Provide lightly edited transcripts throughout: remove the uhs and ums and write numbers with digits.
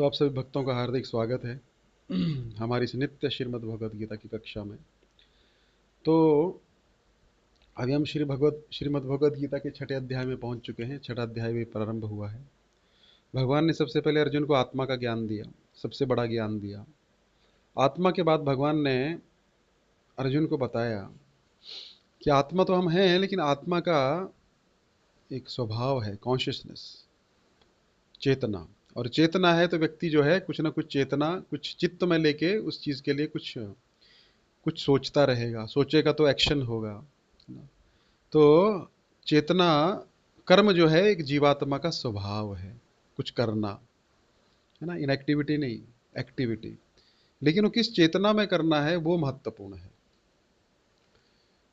तो आप सभी भक्तों का हार्दिक स्वागत है हमारी इस नित्य श्रीमद् भगवद गीता की कक्षा में। तो अभी हम श्रीमद् भगवद गीता के छठे अध्याय में पहुंच चुके हैं। छठा अध्याय भी प्रारंभ हुआ है। भगवान ने सबसे पहले अर्जुन को आत्मा का ज्ञान दिया, सबसे बड़ा ज्ञान दिया। आत्मा के बाद भगवान ने अर्जुन को बताया कि आत्मा तो हम हैं, लेकिन आत्मा का एक स्वभाव है, कॉन्शियसनेस, चेतना। और चेतना है तो व्यक्ति जो है कुछ ना कुछ चेतना, कुछ चित्त में लेके उस चीज के लिए कुछ कुछ सोचता रहेगा, सोचेगा तो एक्शन होगा, है ना। तो चेतना, कर्म जो है एक जीवात्मा का स्वभाव है, कुछ करना, है ना, इनएक्टिविटी नहीं, एक्टिविटी। लेकिन वो किस चेतना में करना है वो महत्वपूर्ण है।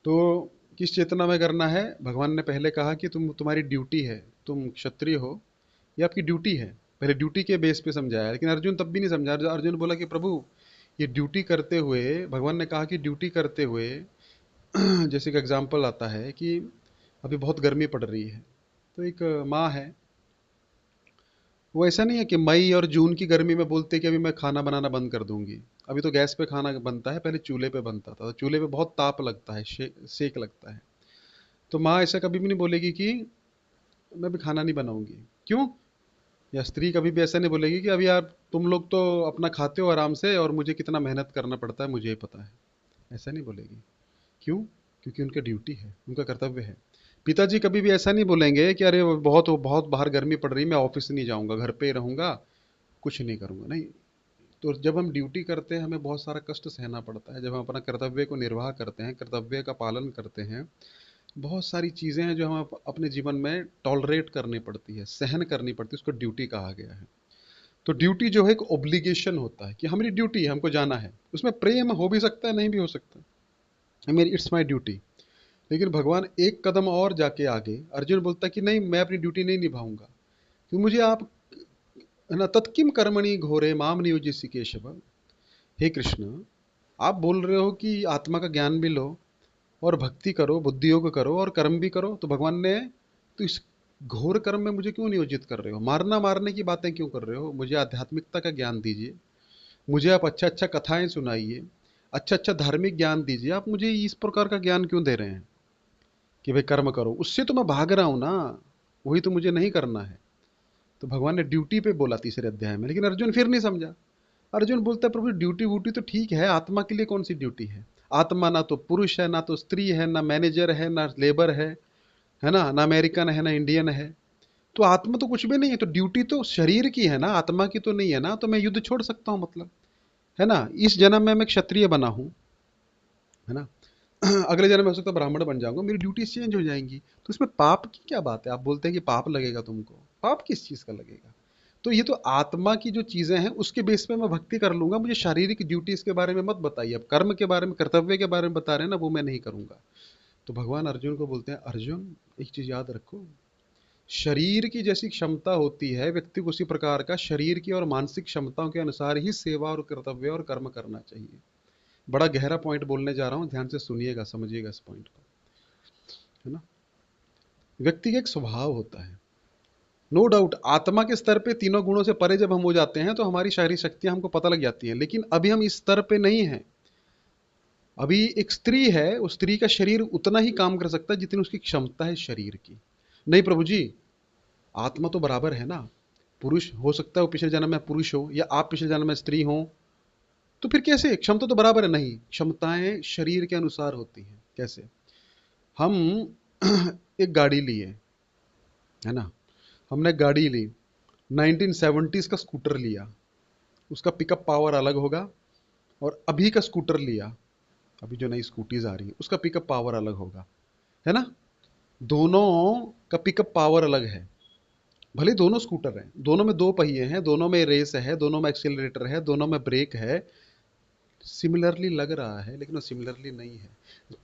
तो किस चेतना में करना है, भगवान ने पहले कहा कि तुम्हारी ड्यूटी है, तुम क्षत्रिय हो, ये आपकी ड्यूटी है। पहले ड्यूटी के बेस पे समझाया, लेकिन अर्जुन तब भी नहीं समझा। अर्जुन बोला कि प्रभु, ये ड्यूटी करते हुए, भगवान ने कहा कि ड्यूटी करते हुए जैसे कि एग्जाम्पल आता है कि अभी बहुत गर्मी पड़ रही है, तो एक माँ है, वो ऐसा नहीं है कि मई और जून की गर्मी में बोलते कि अभी मैं खाना बनाना बंद कर दूंगी। अभी तो गैस पे खाना बनता है, पहले चूल्हे पे बनता था, तो चूल्हे पे बहुत ताप लगता है, सेक लगता है। तो माँ ऐसा कभी भी नहीं बोलेगी कि मैं भी खाना नहीं बनाऊंगी। क्यों? या स्त्री कभी भी ऐसा नहीं बोलेगी कि अभी यार तुम लोग तो अपना खाते हो आराम से और मुझे कितना मेहनत करना पड़ता है मुझे ही पता है। ऐसा नहीं बोलेगी। क्यों? क्योंकि उनकी ड्यूटी है, उनका कर्तव्य है। पिताजी कभी भी ऐसा नहीं बोलेंगे कि अरे बहुत बहुत बाहर गर्मी पड़ रही, मैं ऑफिस नहीं जाऊंगा, घर पे ही रहूंगा, कुछ नहीं करूंगा, नहीं। तो जब हम ड्यूटी करते हैं हमें बहुत सारा कष्ट सहना पड़ता है। जब हम अपना कर्तव्य को निर्वाह करते हैं, कर्तव्य का पालन करते हैं, बहुत सारी चीजें हैं जो हम अपने जीवन में टॉलरेट करनी पड़ती है, सहन करनी पड़ती है, उसको ड्यूटी कहा गया है। तो ड्यूटी जो है एक ओब्लिगेशन होता है कि हमारी ड्यूटी है, हमको जाना है। उसमें प्रेम हो भी सकता है, नहीं भी हो सकता, मेरी इट्स माई ड्यूटी। लेकिन भगवान एक कदम और जाके आगे, अर्जुन बोलता है कि नहीं, मैं अपनी ड्यूटी नहीं निभाऊंगा, कि मुझे आप, है ना, तत्किम कर्मणि घोरे माम नियोजित केशव। हे कृष्ण, आप बोल रहे हो कि आत्मा का ज्ञान भी लो और भक्ति करो, बुद्धि योग करो और कर्म भी करो, तो भगवान ने, तो इस घोर कर्म में मुझे क्यों नियोजित कर रहे हो? मारना मारने की बातें क्यों कर रहे हो? मुझे आध्यात्मिकता का ज्ञान दीजिए, मुझे आप अच्छा अच्छा कथाएं सुनाइए, अच्छा अच्छा धार्मिक ज्ञान दीजिए। आप मुझे इस प्रकार का ज्ञान क्यों दे रहे हैं कि भाई कर्म करो? उससे तो मैं भाग रहा हूं ना, वही तो मुझे नहीं करना है। तो भगवान ने ड्यूटी पे बोला तीसरे अध्याय में, लेकिन अर्जुन फिर नहीं समझा। अर्जुन बोलता है प्रभु ड्यूटी वूटी तो ठीक है, आत्मा के लिए कौन सी ड्यूटी है? आत्मा ना तो पुरुष है, ना तो स्त्री है, ना मैनेजर है, ना लेबर है ना अमेरिकन है, ना इंडियन है। तो आत्मा तो कुछ भी नहीं है, तो ड्यूटी तो शरीर की है ना, आत्मा की तो नहीं है ना। तो मैं युद्ध छोड़ सकता हूं, मतलब, है ना। इस जन्म में मैं क्षत्रिय बना हूं, है ना। अगले जन्म में हो सकता है ब्राह्मण बन जाऊंगा, मेरी ड्यूटीज चेंज हो जाएंगी। तो इसमें पाप की क्या बात है? आप बोलते हैं कि पाप लगेगा तुमको, पाप किस चीज का लगेगा? तो ये तो आत्मा की जो चीजें हैं उसके बेस पे मैं भक्ति कर लूंगा, मुझे शारीरिक ड्यूटीज के बारे में मत बताइए। अब कर्म के बारे में, कर्तव्य के बारे में बता रहे हैं ना, वो मैं नहीं करूंगा। तो भगवान अर्जुन को बोलते हैं, अर्जुन एक चीज याद रखो, शरीर की जैसी क्षमता होती है व्यक्ति को, उसी प्रकार का शरीर की और मानसिक क्षमताओं के अनुसार ही सेवा और कर्तव्य और कर्म करना चाहिए। बड़ा गहरा पॉइंट बोलने जा रहा हूं, ध्यान से सुनिएगा, समझिएगा इस पॉइंट को, है ना। व्यक्ति का एक स्वभाव होता है, नो डाउट। आत्मा के स्तर पे तीनों गुणों से परे जब हम हो जाते हैं तो हमारी शारीरिक शक्तियां हमको पता लग जाती हैं, लेकिन अभी हम इस स्तर पे नहीं हैं। अभी एक स्त्री है, उस स्त्री का शरीर उतना ही काम कर सकता है जितनी उसकी क्षमता है शरीर की। नहीं प्रभु जी, आत्मा तो बराबर है ना, पुरुष हो सकता है वो पिछले जन्म में पुरुष हो, या आप पिछले जन्म में स्त्री हो, तो फिर कैसे? क्षमता तो बराबर है। नहीं, क्षमताएं शरीर के अनुसार होती हैं। कैसे? हम एक गाड़ी लिए, है ना, हमने गाड़ी ली, 1970s का स्कूटर लिया, उसका पिकअप पावर अलग होगा। और अभी का स्कूटर लिया, अभी जो नई स्कूटीज आ रही है, उसका पिकअप पावर अलग होगा, है ना। दोनों का पिकअप पावर अलग है। भले दोनों स्कूटर हैं, दोनों में दो पहिए हैं, दोनों में रेस है, दोनों में एक्सीलरेटर है, दोनों में ब्रेक है, सिमिलरली लग रहा है लेकिन वो सिमिलरली नहीं है।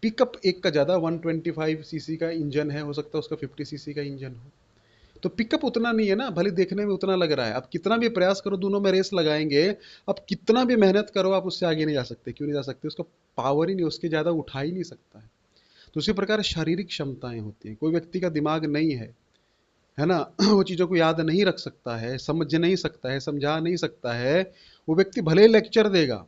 पिकअप एक का ज़्यादा, 125 सीसी का इंजन है, हो सकता है उसका 50 सीसी का इंजन हो, तो पिकअप उतना नहीं है ना, भले देखने में उतना लग रहा है। आप कितना भी प्रयास करो, दोनों में रेस लगाएंगे, आप कितना भी मेहनत करो, आप उससे आगे नहीं जा सकते। क्यों नहीं जा सकते? उसका पावर ही नहीं, उसके ज़्यादा उठा ही नहीं सकता है। तो उसी प्रकार शारीरिक क्षमताएं होती हैं। कोई व्यक्ति का दिमाग नहीं है, है ना, वो चीज़ों को याद नहीं रख सकता है, समझ नहीं सकता है, समझा नहीं सकता है, वो व्यक्ति भले ही लेक्चर देगा,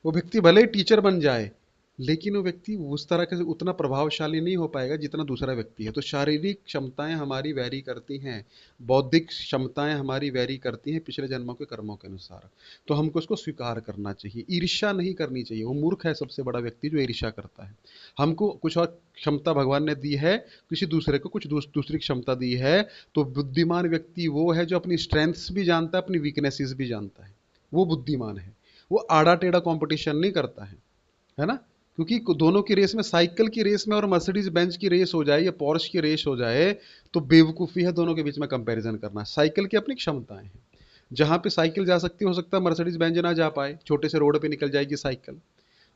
वो व्यक्ति भले ही टीचर बन जाए, लेकिन वो व्यक्ति उस तरह के उतना प्रभावशाली नहीं हो पाएगा जितना दूसरा व्यक्ति है। तो शारीरिक क्षमताएं हमारी वैरी करती हैं, बौद्धिक क्षमताएं हमारी वैरी करती हैं पिछले जन्मों के कर्मों के अनुसार। तो हमको उसको स्वीकार करना चाहिए, ईर्ष्या नहीं करनी चाहिए। वो मूर्ख है सबसे बड़ा व्यक्ति जो ईर्ष्या करता है। हमको कुछ और क्षमता भगवान ने दी है, किसी दूसरे को कुछ दूसरी क्षमता दी है। तो बुद्धिमान व्यक्ति वो है जो अपनी स्ट्रेंथ्स भी जानता है, अपनी वीकनेसेस भी जानता है, वो बुद्धिमान है। वो आड़ा टेढ़ा कंपटीशन नहीं करता है ना। क्योंकि दोनों की रेस में, साइकिल की रेस में और मर्सिडीज बेंच की रेस हो जाए या पोर्श की रेस हो जाए, तो बेवकूफ़ी है दोनों के बीच में कंपैरिजन करना। साइकिल की अपनी क्षमताएं हैं, जहां पे साइकिल जा सकती हो सकता है मर्सिडीज बेंच ना जा पाए, छोटे से रोड पे निकल जाएगी साइकिल,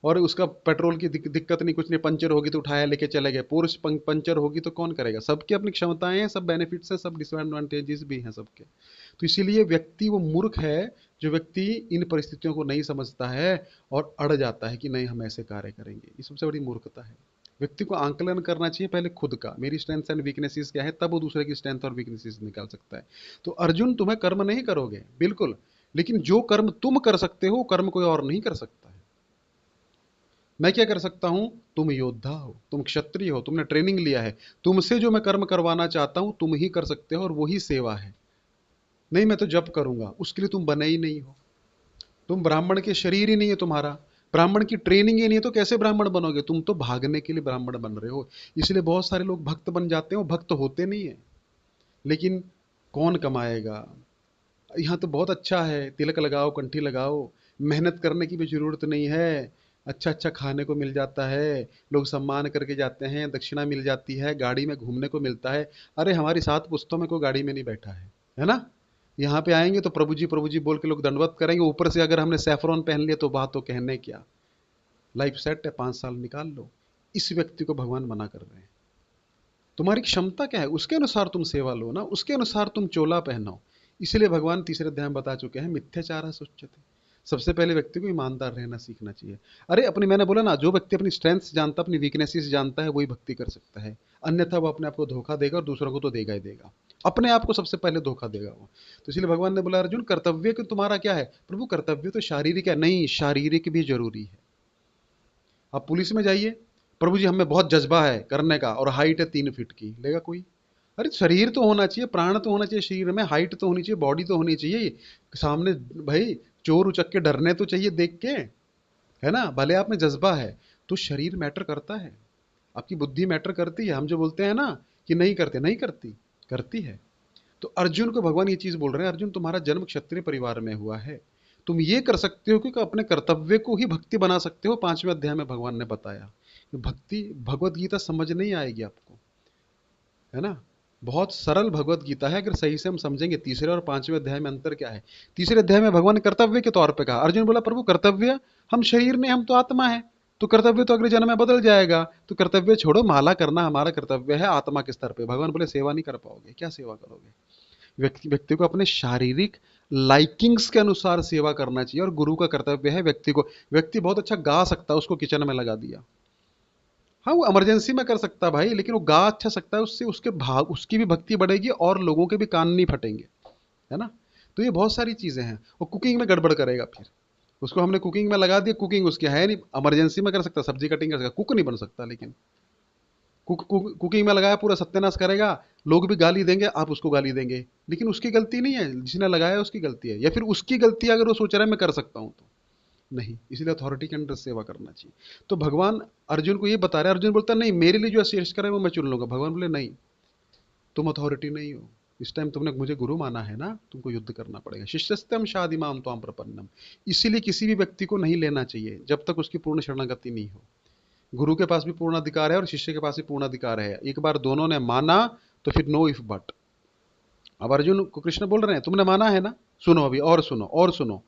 और उसका पेट्रोल की दिक्कत नहीं, कुछ नहीं, पंचर होगी तो उठाया लेके चले गए। पोर्श पंचर होगी तो कौन करेगा। सबकी अपनी क्षमताएं हैं, सब बेनिफिट्स हैं, सब डिसएडवांटेजेस भी हैं सबके। तो इसीलिए व्यक्ति वो मूर्ख है जो व्यक्ति इन परिस्थितियों को नहीं समझता है और अड़ जाता है कि नहीं हम ऐसे कार्य करेंगे। ये सबसे बड़ी मूर्खता है। व्यक्ति को आंकलन करना चाहिए पहले खुद का, मेरी स्ट्रेंथ्स एंड वीकनेसेस क्या है, तब वो दूसरे की स्ट्रेंथ और वीकनेसेस निकाल सकता है। तो अर्जुन, तुम्हें कर्म नहीं करोगे बिल्कुल, लेकिन जो कर्म तुम कर सकते हो कर्म कोई और नहीं कर सकता है। मैं क्या कर सकता हूं, तुम योद्धा हो, तुम क्षत्रिय हो, तुमने ट्रेनिंग लिया है, तुमसे जो मैं कर्म करवाना चाहता हूं तुम ही कर सकते हो, और वही सेवा है। नहीं मैं तो जप करूंगा, उसके लिए तुम बने ही नहीं हो। तुम ब्राह्मण के शरीर ही नहीं है तुम्हारा, ब्राह्मण की ट्रेनिंग ही नहीं है, तो कैसे ब्राह्मण बनोगे। तुम तो भागने के लिए ब्राह्मण बन रहे हो। इसलिए बहुत सारे लोग भक्त बन जाते हैं, भक्त होते नहीं है। लेकिन कौन कमाएगा। यहाँ तो बहुत अच्छा है, तिलक लगाओ, कंठी लगाओ, मेहनत करने की भी जरूरत नहीं है, अच्छा अच्छा खाने को मिल जाता है, लोग सम्मान करके जाते हैं, दक्षिणा मिल जाती है, गाड़ी में घूमने को मिलता है। अरे हमारी 7 पुस्तों में कोई गाड़ी में नहीं बैठा है ना। यहाँ पे आएंगे तो प्रभु जी बोल के लोग दंडवत करेंगे, ऊपर से अगर हमने सैफरॉन पहन लिया तो बात तो कहने क्या। लाइफ सेट है, 5 साल निकाल लो। इस व्यक्ति को भगवान मना कर रहे हैं। तुम्हारी क्षमता क्या है उसके अनुसार तुम सेवा लो ना, उसके अनुसार तुम चोला पहनो। इसलिए भगवान तीसरे अध्याय में बता चुके हैं, मिथ्याचार सुच्यते। सबसे पहले व्यक्ति को ईमानदार रहना सीखना चाहिए। अरे अपनी, मैंने बोला ना, जो व्यक्ति अपनी स्ट्रेंथ जानता, अपनी वीकनेसेस जानता है, वही भक्ति कर सकता है। अन्यथा वो अपने आप को धोखा देगा, और दूसरों को तो देगा ही देगा, अपने आप को सबसे पहले धोखा देगा वो। तो इसलिए भगवान ने बोला, अर्जुन कर्तव्य कि तुम्हारा क्या है। प्रभु कर्तव्य तो शारीरिक है, नहीं, शारीरिक भी जरूरी है। आप पुलिस में जाइए, प्रभु जी हमें बहुत जज्बा है करने का और हाइट है 3 फीट की, लेगा कोई। अरे शरीर तो होना चाहिए, प्राण तो होना चाहिए शरीर में, हाइट तो होनी चाहिए, बॉडी तो होनी चाहिए सामने। भाई चोर उचक के डरने तो चाहिए देख के, है ना। भले आप में जज्बा है, तो शरीर मैटर करता है, आपकी बुद्धि मैटर करती है। हम जो बोलते हैं ना कि नहीं करते, नहीं करती, करती है। तो अर्जुन को भगवान ये चीज बोल रहे हैं, अर्जुन तुम्हारा जन्म क्षत्रिय परिवार में हुआ है, तुम ये कर सकते हो कि अपने कर्तव्य को ही भक्ति बना सकते हो। 5वें अध्याय में भगवान ने बताया भक्ति, भगवत गीता समझ नहीं आएगी आपको, है ना। बहुत सरल भगवत गीता है, अगर सही से हम समझेंगे। तीसरे और 5वें अध्याय में अंतर क्या है। तीसरे अध्याय में भगवान ने कर्तव्य के तौर पे कहा। अर्जुन बोला प्रभु कर्तव्य, हम शरीर नहीं, हम तो आत्मा है, तो कर्तव्य तो अगले जन्म में बदल जाएगा। तो कर्तव्य छोड़ो, माला करना हमारा कर्तव्य है आत्मा के स्तर पे। भगवान बोले सेवा नहीं कर पाओगे, क्या सेवा करोगे। व्यक्ति को अपने शारीरिक लाइकिंग्स के अनुसार सेवा करना चाहिए, और गुरु का कर्तव्य है व्यक्ति को। व्यक्ति बहुत अच्छा गा सकता है, उसको किचन में लगा दिया, हाँ वो इमरजेंसी में कर सकता है भाई, लेकिन वो गा अच्छा सकता है, उससे उसके भाग, उसकी भी भक्ति बढ़ेगी और लोगों के भी कान नहीं फटेंगे, है ना। तो ये बहुत सारी चीजें हैं। वो कुकिंग में गड़बड़ करेगा, फिर उसको हमने कुकिंग में लगा दिया, कुकिंग उसकी है नहीं, इमरजेंसी में कर सकता, सब्जी कटिंग कर सकता, कुक नहीं बन सकता। लेकिन कुकिंग में लगाया पूरा सत्यानाश करेगा, लोग भी गाली देंगे, आप उसको गाली देंगे, लेकिन उसकी गलती नहीं है, जिसने लगाया उसकी गलती है। या फिर उसकी गलती अगर वो सोच रहा है मैं कर सकता हूं तो नहीं। इसलिए अथॉरिटी के अंडर सेवा करना चाहिए। तो भगवान अर्जुन को ये बता रहे हैं। अर्जुन बोलता नहीं, मेरे लिए जो श्रेष्ठ करे वो मैं चुन लूंगा। भगवान बोले नहीं, तुम अथॉरिटी नहीं हो, इस टाइम तुमने मुझे गुरु माना है ना, तुमको युद्ध करना पड़ेगा। शिष्यस्तम शादिमाम त्वाम प्रपन्नम। इसीलिए किसी भी व्यक्ति को नहीं लेना चाहिए जब तक उसकी पूर्ण शरणागति नहीं हो। गुरु के पास भी पूर्ण अधिकार है और शिष्य के पास भी पूर्ण अधिकार है। एक बार दोनों ने माना तो फिर नो इफ बट। अब अर्जुन को कृष्ण बोल रहे हैं तुमने माना है ना, सुनो अभी, और सुनो और सुनो।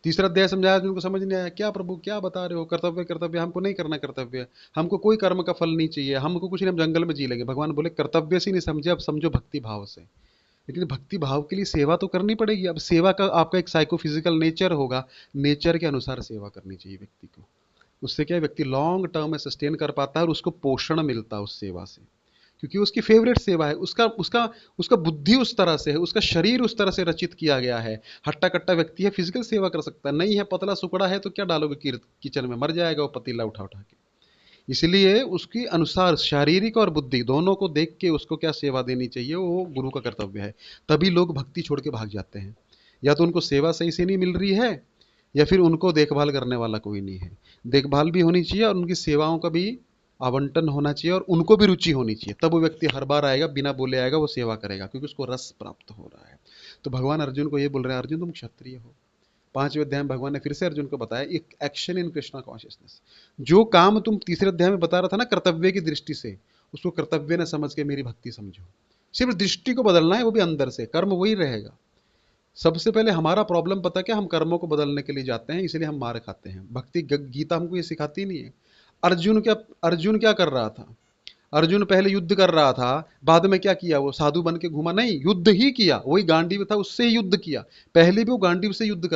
तीसरा अध्याय समझाया, अर्जुन को समझ नहीं आया, क्या प्रभु क्या बता रहे हो, कर्तव्य कर्तव्य, हमको नहीं करना कर्तव्य, हमको कोई कर्म का फल नहीं चाहिए, हमको कुछ नहीं, हम जंगल में जी लेंगे। भगवान बोले कर्तव्य से नहीं समझे, अब समझो भक्ति भाव से। लेकिन भक्ति भाव के लिए सेवा तो करनी पड़ेगी। अब सेवा का आपका एक साइकोफिजिकल नेचर होगा, नेचर के अनुसार सेवा करनी चाहिए व्यक्ति को। उससे क्या व्यक्ति लॉन्ग टर्म में सस्टेन कर पाता है और उसको पोषण मिलता है उस सेवा से। क्योंकि उसकी फेवरेट सेवा है, उसका उसका उसका बुद्धि उस तरह से है, उसका शरीर उस तरह से रचित किया गया है। हट्टा कट्टा व्यक्ति है, फिजिकल सेवा कर सकता है, नहीं है पतला सुकड़ा है तो क्या डालोगे किचन में, मर जाएगा वो पतीला उठा उठा के। इसलिए उसकी अनुसार शारीरिक और बुद्धि दोनों को देख के उसको क्या सेवा देनी चाहिए, वो गुरु का कर्तव्य है। तभी लोग भक्ति छोड़ के भाग जाते हैं, या तो उनको सेवा सही से नहीं मिल रही है, या फिर उनको देखभाल करने वाला कोई नहीं है। देखभाल भी होनी चाहिए और उनकी सेवाओं का भी आवंटन होना चाहिए, और उनको भी रुचि होनी चाहिए, तब वो व्यक्ति हर बार आएगा, बिना बोले आएगा, वो सेवा करेगा, क्योंकि उसको रस प्राप्त हो रहा है। तो भगवान अर्जुन को ये बोल रहे हैं, अर्जुन तुम क्षत्रिय हो। 5वें अध्याय में भगवान ने फिर से अर्जुन को बताया एक एक्शन इन कृष्णा कॉन्शियसनेस। जो काम तुम तीसरे अध्याय में बता रहा था ना कर्तव्य की दृष्टि से, उसको कर्तव्य न समझ के मेरी भक्ति समझो। सिर्फ दृष्टि को बदलना है, वो भी अंदर से, कर्म वही रहेगा। सबसे पहले हमारा प्रॉब्लम पता क्या, हम कर्मों को बदलने के लिए जाते हैं, इसलिए हम मार खाते हैं। भक्ति गीता हमको ये सिखाती नहीं है। अर्जुन क्या कर रहा था, अर्जुन पहले युद्ध कर रहा था, बाद में क्या किया, वो साधु बन के घूमा, नहीं, युद्ध ही किया। वही गांडीव था, उससे ही युद्ध किया। पहले भी वो गांडीव से युद्ध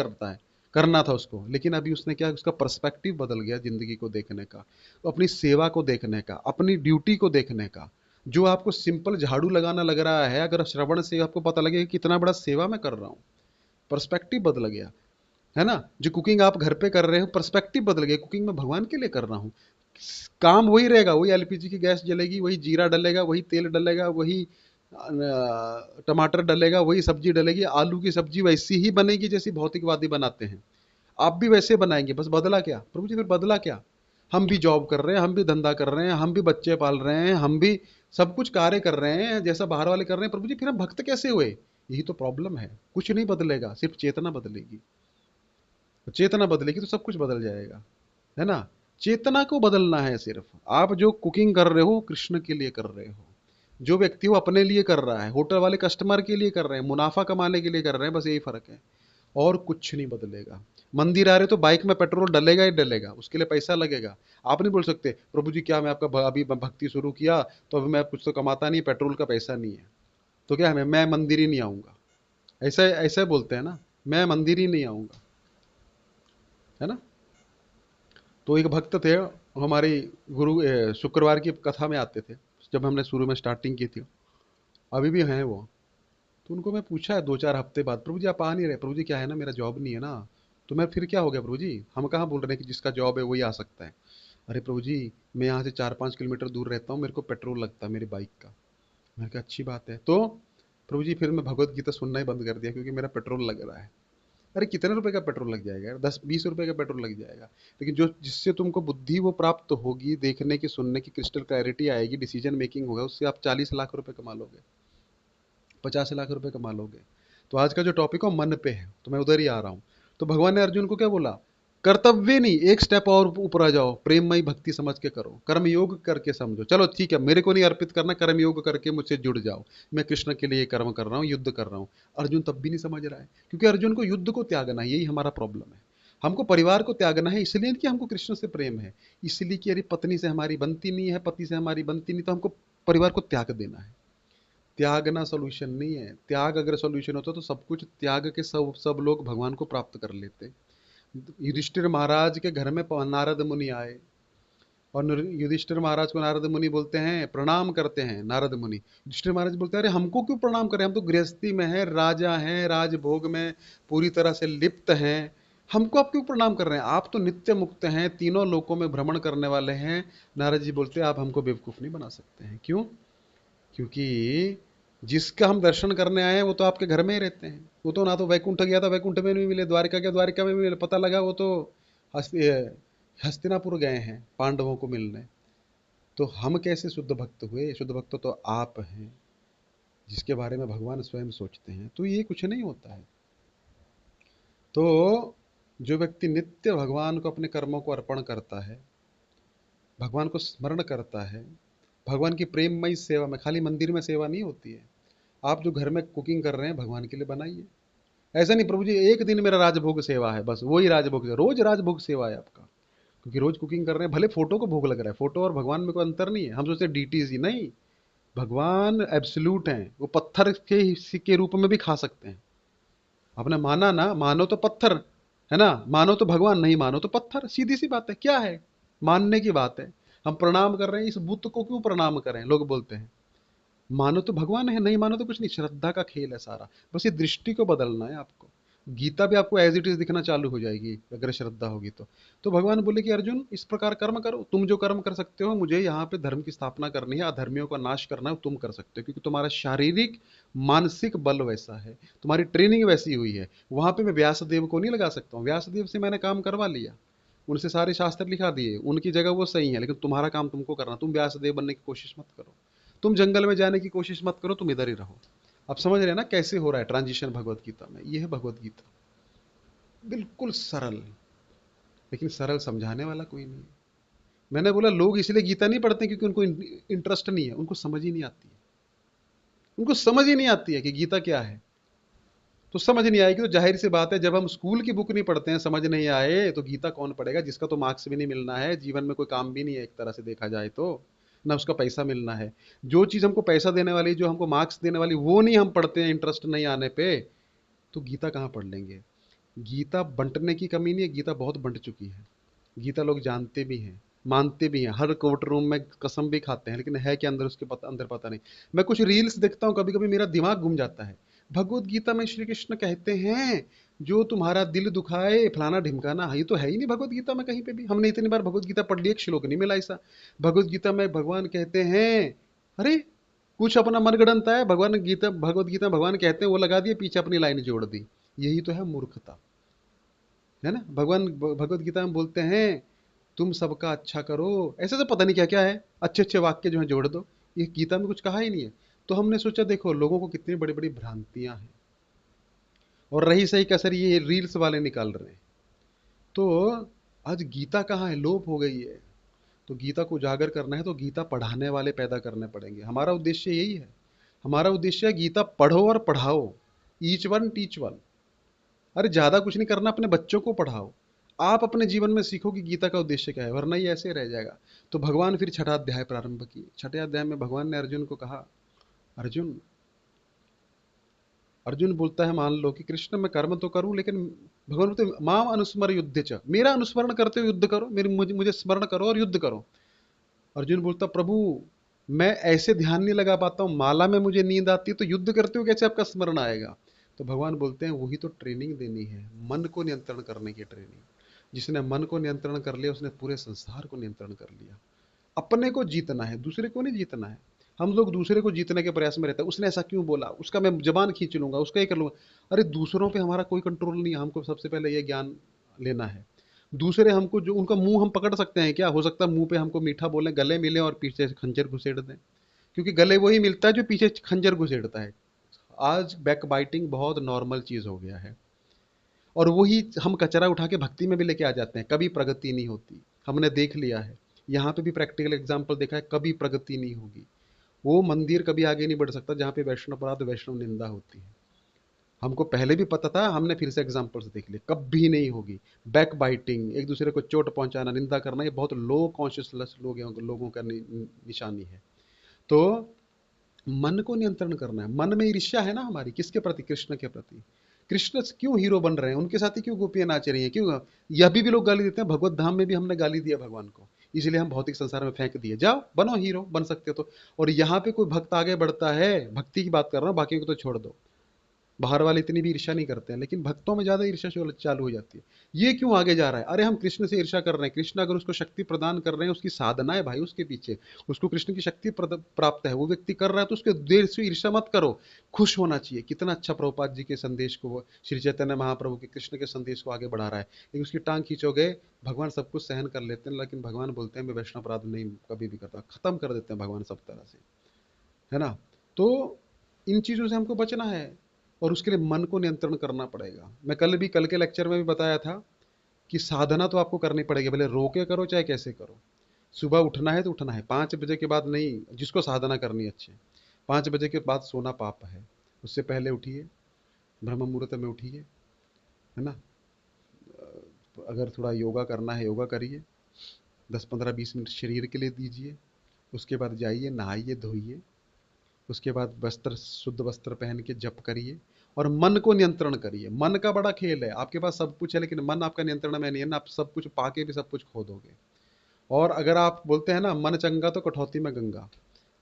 करना था उसको, लेकिन अभी उसने क्या, उसका पर्सपेक्टिव बदल गया जिंदगी को देखने का, तो अपनी सेवा को देखने का, अपनी ड्यूटी को देखने का। जो आपको सिंपल झाड़ू लगाना लग रहा है, अगर श्रवण से आपको पता लगे कि कितना बड़ा सेवा मैं कर रहा हूँ, पर्सपेक्टिव बदल गया, है ना। जो कुकिंग आप घर पे कर रहे हो, पर्सपेक्टिव बदल गया, कुकिंग मैं भगवान के लिए कर रहा हूँ। काम वही रहेगा, वही एलपीजी की गैस जलेगी, वही जीरा डलेगा, वही तेल डलेगा, वही टमाटर डलेगा, वही सब्जी डलेगी, आलू की सब्जी वैसी ही बनेगी जैसी भौतिकवादी बनाते हैं। आप भी वैसे बनाएंगे, बस बदला क्या प्रभु जी, फिर बदला क्या। हम भी जॉब कर रहे हैं, हम भी धंधा कर रहे हैं, हम भी बच्चे पाल रहे हैं, हम भी सब कुछ कार्य कर रहे हैं जैसा बाहर वाले कर रहे हैं, प्रभु जी फिर हम भक्त कैसे हुए। यही तो प्रॉब्लम है। कुछ नहीं बदलेगा, सिर्फ चेतना बदलेगी। चेतना बदलेगी तो सब कुछ बदल जाएगा, है ना। चेतना को बदलना है सिर्फ। आप जो कुकिंग कर रहे हो कृष्ण के लिए कर रहे हो, जो व्यक्ति वो अपने लिए कर रहा है, होटल वाले कस्टमर के लिए कर रहे हैं, मुनाफा कमाने के लिए कर रहे हैं, बस यही फर्क है, और कुछ नहीं बदलेगा। मंदिर आ रहे तो बाइक में पेट्रोल डलेगा ही डलेगा, उसके लिए पैसा लगेगा। आप नहीं बोल सकते प्रभु जी क्या मैं आपका अभी भक्ति शुरू किया तो अभी मैं कुछ तो कमाता नहीं, पेट्रोल का पैसा नहीं है, तो क्या है मैं मंदिर ही नहीं आऊंगा। ऐसा ऐसा बोलते हैं ना, मैं मंदिर ही नहीं आऊंगा, है ना। तो एक भक्त थे, हमारी गुरु शुक्रवार की कथा में आते थे, जब हमने शुरू में स्टार्टिंग की थी, अभी भी हैं वो। तो उनको मैं पूछा है 2-4 हफ्ते बाद, प्रभु जी आप आ नहीं रहे। प्रभु जी क्या है ना, मेरा जॉब नहीं है ना। तो मैं फिर क्या हो गया प्रभु जी, हम कहाँ बोल रहे हैं कि जिसका जॉब है वही आ सकता है। अरे प्रभु जी मैं यहाँ से 4-5 किलोमीटर दूर रहता हूँ, मेरे को पेट्रोल लगता है मेरी बाइक का। मैंने कहा अच्छी बात है। तो प्रभु जी फिर मैं भगवत गीता सुनना ही बंद कर दिया, क्योंकि मेरा पेट्रोल लग रहा है। अरे कितने रुपए का पेट्रोल लग जाएगा यार, 10-20 रुपए का पेट्रोल लग जाएगा। लेकिन जो जिससे तुमको बुद्धि वो प्राप्त होगी, देखने की, सुनने की क्रिस्टल क्लैरिटी आएगी, डिसीजन मेकिंग होगा, उससे आप 40 लाख रुपए कमा लोगे, 50 लाख रुपए कमा लोगे। तो आज का जो टॉपिक है मन पे है, तो मैं उधर ही आ रहा हूँ। तो भगवान ने अर्जुन को क्या बोला, कर्तव्य नहीं, एक स्टेप और ऊपर आ जाओ, प्रेममयी भक्ति समझ के करो, कर्म योग करके समझो। चलो ठीक है, मेरे को नहीं अर्पित करना, कर्म योग करके मुझसे जुड़ जाओ, मैं कृष्ण के लिए कर्म कर रहा हूँ, युद्ध कर रहा हूँ। अर्जुन तब भी नहीं समझ रहा है, क्योंकि अर्जुन को युद्ध को त्यागना है, यही हमारा प्रॉब्लम है। हमको परिवार को त्यागना है, इसलिए नहीं कि हमको कृष्ण से प्रेम है, इसलिए कि अरे पत्नी से हमारी बनती नहीं है, पति से हमारी बनती नहीं, तो हमको परिवार को त्याग देना है। त्यागना सोल्यूशन नहीं है। त्याग अगर सोल्यूशन होता तो सब कुछ त्याग के सब सब लोग भगवान को प्राप्त कर लेते। युधिष्ठिर महाराज के घर में नारद मुनि आए, और युधिष्ठिर महाराज को नारद मुनि बोलते हैं, प्रणाम करते हैं नारद मुनि। युधिष्ठिर महाराज बोलते हैं अरे हमको क्यों प्रणाम करें, हम तो गृहस्थी में हैं, राजा हैं, राजभोग में पूरी तरह से लिप्त हैं, हमको आप क्यों प्रणाम कर रहे हैं, आप तो नित्य मुक्त हैं, तीनों लोकों में भ्रमण करने वाले हैं। नारद जी बोलते हैं आप हमको बेवकूफ नहीं बना सकते हैं। क्यों? क्योंकि जिसका हम दर्शन करने आए हैं वो तो आपके घर में ही रहते हैं। वो तो ना तो वैकुंठ गया था, वैकुंठ में नहीं मिले, द्वारिका गया, द्वारिका में भी मिले, पता लगा वो तो हस्तिनापुर गए हैं पांडवों को मिलने। तो हम कैसे शुद्ध भक्त हुए? शुद्ध भक्त तो आप हैं, जिसके बारे में भगवान स्वयं सोचते हैं। तो ये कुछ नहीं होता है। तो जो व्यक्ति नित्य भगवान को अपने कर्मों को अर्पण करता है, भगवान को स्मरण करता है, भगवान की प्रेममयी सेवा में, खाली मंदिर में सेवा नहीं होती है। आप जो घर में कुकिंग कर रहे हैं भगवान के लिए बनाइए। ऐसा नहीं प्रभु जी एक दिन मेरा राजभोग सेवा है, बस वही राजभोग सेवा, रोज राजभोग सेवा है आपका, क्योंकि रोज कुकिंग कर रहे हैं। भले फोटो को भोग लग रहा है, फोटो और भगवान में कोई अंतर नहीं है। हम सोचते डीटीज ही नहीं, भगवान एब्सोल्यूट हैं, वो पत्थर के रूप में भी खा सकते हैं। आपने माना ना, मानो तो पत्थर, है ना, मानो तो भगवान, नहीं मानो तो पत्थर, सीधी सी बात है। क्या है, मानने की बात है। हम प्रणाम कर रहे हैं, इस बुत को क्यों प्रणाम करें, लोग बोलते हैं। मानो तो भगवान है, नहीं मानो तो कुछ नहीं, श्रद्धा का खेल है सारा। बस ये दृष्टि को बदलना है आपको। गीता भी आपको एज इट इज दिखना चालू हो जाएगी अगर श्रद्धा होगी तो भगवान बोले कि अर्जुन इस प्रकार कर्म करो, तुम जो कर्म कर सकते हो, मुझे यहाँ पे धर्म की स्थापना करनी है, अधर्मियों का नाश करना है, तुम कर सकते हो, क्योंकि तुम्हारा शारीरिक मानसिक बल वैसा है, तुम्हारी ट्रेनिंग वैसी हुई है। वहां पे मैं व्यासदेव को नहीं लगा सकता हूँ, व्यासदेव से मैंने काम करवा लिया, उनसे सारे शास्त्र लिखा दिए, उनकी जगह वो सही है, लेकिन तुम्हारा काम तुमको करना, तुम व्यासदेव बनने की कोशिश मत करो, तुम जंगल में जाने की कोशिश मत करो, तुम इधर ही रहो। आप समझ रहे हैं ना कैसे हो रहा है ट्रांजिशन भगवत गीता में? ये है भगवत गीता, बिल्कुल सरल, लेकिन सरल समझाने वाला कोई नहीं है। मैंने बोला लोग इसलिए गीता नहीं पढ़ते क्योंकि उनको इंटरेस्ट नहीं है, उनको समझ ही नहीं आती है, उनको समझ ही नहीं आती है कि गीता क्या है। तो समझ नहीं आएगी तो जाहिर सी बात है, जब हम स्कूल की बुक नहीं पढ़ते हैं, समझ नहीं आए, तो गीता कौन पढ़ेगा जिसका तो मार्क्स भी नहीं मिलना है, जीवन में कोई काम भी नहीं है एक तरह से देखा जाए तो, ना उसका पैसा मिलना है। जो चीज़ हमको पैसा देने वाली, जो हमको मार्क्स देने वाली, वो नहीं हम पढ़ते हैं इंटरेस्ट नहीं आने पे, तो गीता कहाँ पढ़ लेंगे? गीता बंटने की कमी नहीं है, गीता बहुत बंट चुकी है। गीता लोग जानते भी हैं, मानते भी हैं, हर कोर्ट रूम में कसम भी खाते हैं, लेकिन है क्या अंदर उसके अंदर पता नहीं। मैं कुछ रील्स देखता हूँ, कभी कभी मेरा दिमाग घूम जाता है। भगवत गीता में श्री कृष्ण कहते हैं जो तुम्हारा दिल दुखाए फलाना ढिमकाना, ये तो है ही नहीं भगवत गीता में कहीं पे भी। हमने इतनी बार भगवत गीता पढ़ ली, एक श्लोक नहीं मिला ऐसा। भगवत गीता में भगवान कहते हैं, अरे कुछ अपना मनगढ़ंत है, भगवत गीता में भगवान कहते हैं, वो लगा दिए पीछे अपनी लाइन जोड़ दी। यही तो है मूर्खता, है ना? भगवान भगवत गीता में बोलते हैं तुम सबका अच्छा करो, ऐसे तो पता नहीं क्या क्या है, अच्छे अच्छे वाक्य जो है जोड़ दो। ये गीता में कुछ कहा ही नहीं है। तो हमने सोचा देखो लोगों को कितनी बड़ी बड़ी भ्रांतियां हैं, और रही सही कसर ये रील्स वाले निकाल रहे हैं। तो आज गीता कहाँ है, लोप हो गई है। तो गीता को उजागर करना है तो गीता पढ़ाने वाले पैदा करने पड़ेंगे, हमारा उद्देश्य यही है। हमारा उद्देश्य है गीता पढ़ो और पढ़ाओ, ईच वन टीच वन। अरे ज्यादा कुछ नहीं करना, अपने बच्चों को पढ़ाओ, आप अपने जीवन में सीखो कि गीता का उद्देश्य क्या है, वरना ये ऐसे रह जाएगा। तो भगवान फिर छठा अध्याय प्रारंभ किए। छठे अध्याय में भगवान ने अर्जुन को कहा, अर्जुन, अर्जुन बोलता है मान लो कि कृष्ण मैं कर्म तो करूं, लेकिन भगवान बोलते माम अनुस्मर युद्ध च, मेरा अनुस्मरण करते हुए युद्ध करो, मेरे मुझे स्मरण करो और युद्ध करो। अर्जुन बोलता प्रभु मैं ऐसे ध्यान नहीं लगा पाता हूँ, माला में मुझे नींद आती है, तो युद्ध करते हुए कैसे आपका स्मरण आएगा? तो भगवान बोलते हैं वही तो ट्रेनिंग देनी है, मन को नियंत्रण करने की ट्रेनिंग। जिसने मन को नियंत्रण कर लिया उसने पूरे संसार को नियंत्रण कर लिया। अपने को जीतना है, दूसरे को नहीं जीतना है। हम लोग दूसरे को जीतने के प्रयास में रहते हैं, उसने ऐसा क्यों बोला, उसका मैं जबान खींच लूंगा, उसका ये कर लूंगा। अरे दूसरों पे हमारा कोई कंट्रोल नहीं है, हमको सबसे पहले ये ज्ञान लेना है। दूसरे हमको जो उनका मुंह हम पकड़ सकते हैं क्या? हो सकता है मुंह पे हमको मीठा बोले, गले मिले और पीछे से खंजर घुसेड़ दें, क्योंकि गले वही मिलता है जो पीछे खंजर घुसेड़ता है। आज बैक बाइटिंग बहुत नॉर्मल चीज हो गया है, और वही हम कचरा उठा के भक्ति में भी लेके आ जाते हैं, कभी प्रगति नहीं होती। हमने देख लिया है, यहाँ पे भी प्रैक्टिकल एग्जाम्पल देखा है, कभी प्रगति नहीं होगी। वो मंदिर कभी आगे नहीं बढ़ सकता जहाँ पे वैष्णव अपराध वैष्णव निंदा होती है। हमको पहले भी पता था, हमने फिर से एग्जाम्पल्स देख लिए, कभी नहीं होगी। बैक बाइटिंग, एक दूसरे को चोट पहुंचाना, निंदा करना, ये बहुत लो कॉन्शियसनेस लोगों का निशानी है। तो मन को नियंत्रण करना है। मन में ईर्ष्या है ना हमारी, किसके प्रति? कृष्ण के प्रति। कृष्ण क्यों हीरो बन रहे हैं, उनके साथ ही क्यों गोपियां नाच रही हैं, क्यों? यह भी लोग गाली देते हैं, भगवत धाम में भी हमने गाली दिया भगवान को, इसलिए हम भौतिक संसार में फेंक दिए, जाओ बनो हीरो, बन सकते हो तो। और यहाँ पे कोई भक्त आगे बढ़ता है, भक्ति की बात कर रहा हूँ, बाकी को तो छोड़ दो, बाहर वाले इतनी भी ईर्ष्या नहीं करते हैं, लेकिन भक्तों में ज्यादा ईर्ष्या चालू हो जाती है। ये क्यों आगे जा रहा है? अरे हम कृष्ण से ईर्ष्या कर रहे हैं, कृष्ण अगर उसको शक्ति प्रदान कर रहे हैं, उसकी साधना है भाई उसके पीछे, उसको कृष्ण की शक्ति प्राप्त है, वो व्यक्ति कर रहा है, तो उसके देर से ईर्ष्या मत करो, खुश होना चाहिए। कितना अच्छा प्रभुपाद जी के संदेश को, श्री चैतन्य महाप्रभु के कृष्ण के संदेश को आगे बढ़ा रहा है, लेकिन उसकी टांग खींचोगे। भगवान सब कुछ सहन कर लेते हैं, लेकिन भगवान बोलते हैं मैं वैष्णव अपराध नहीं कभी भी करता, खत्म कर देते हैं भगवान सब तरह से, है ना? तो इन चीजों से हमको बचना है, और उसके लिए मन को नियंत्रण करना पड़ेगा। मैं कल के लेक्चर में भी बताया था कि साधना तो आपको करनी पड़ेगी, भले रो के करो चाहे कैसे करो। सुबह उठना है तो उठना है, 5 बजे के बाद नहीं, जिसको साधना करनी अच्छे। 5 बजे के बाद सोना पाप है, उससे पहले उठिए, ब्रह्म मुहूर्त में उठिए, है ना? अगर थोड़ा योगा करना है योगा करिए, 10 15 20 मिनट शरीर के लिए दीजिए। उसके बाद जाइए नहाइए धोइए, उसके बाद वस्त्र, शुद्ध वस्त्र पहन के जप करिए, और मन को नियंत्रण करिए। मन का बड़ा खेल है, आपके पास सब कुछ है लेकिन मन आपका नियंत्रण में नहीं है ना, आप सब कुछ पाके भी सब कुछ खो दोगे। और अगर आप बोलते हैं ना मन चंगा तो कठौती में गंगा,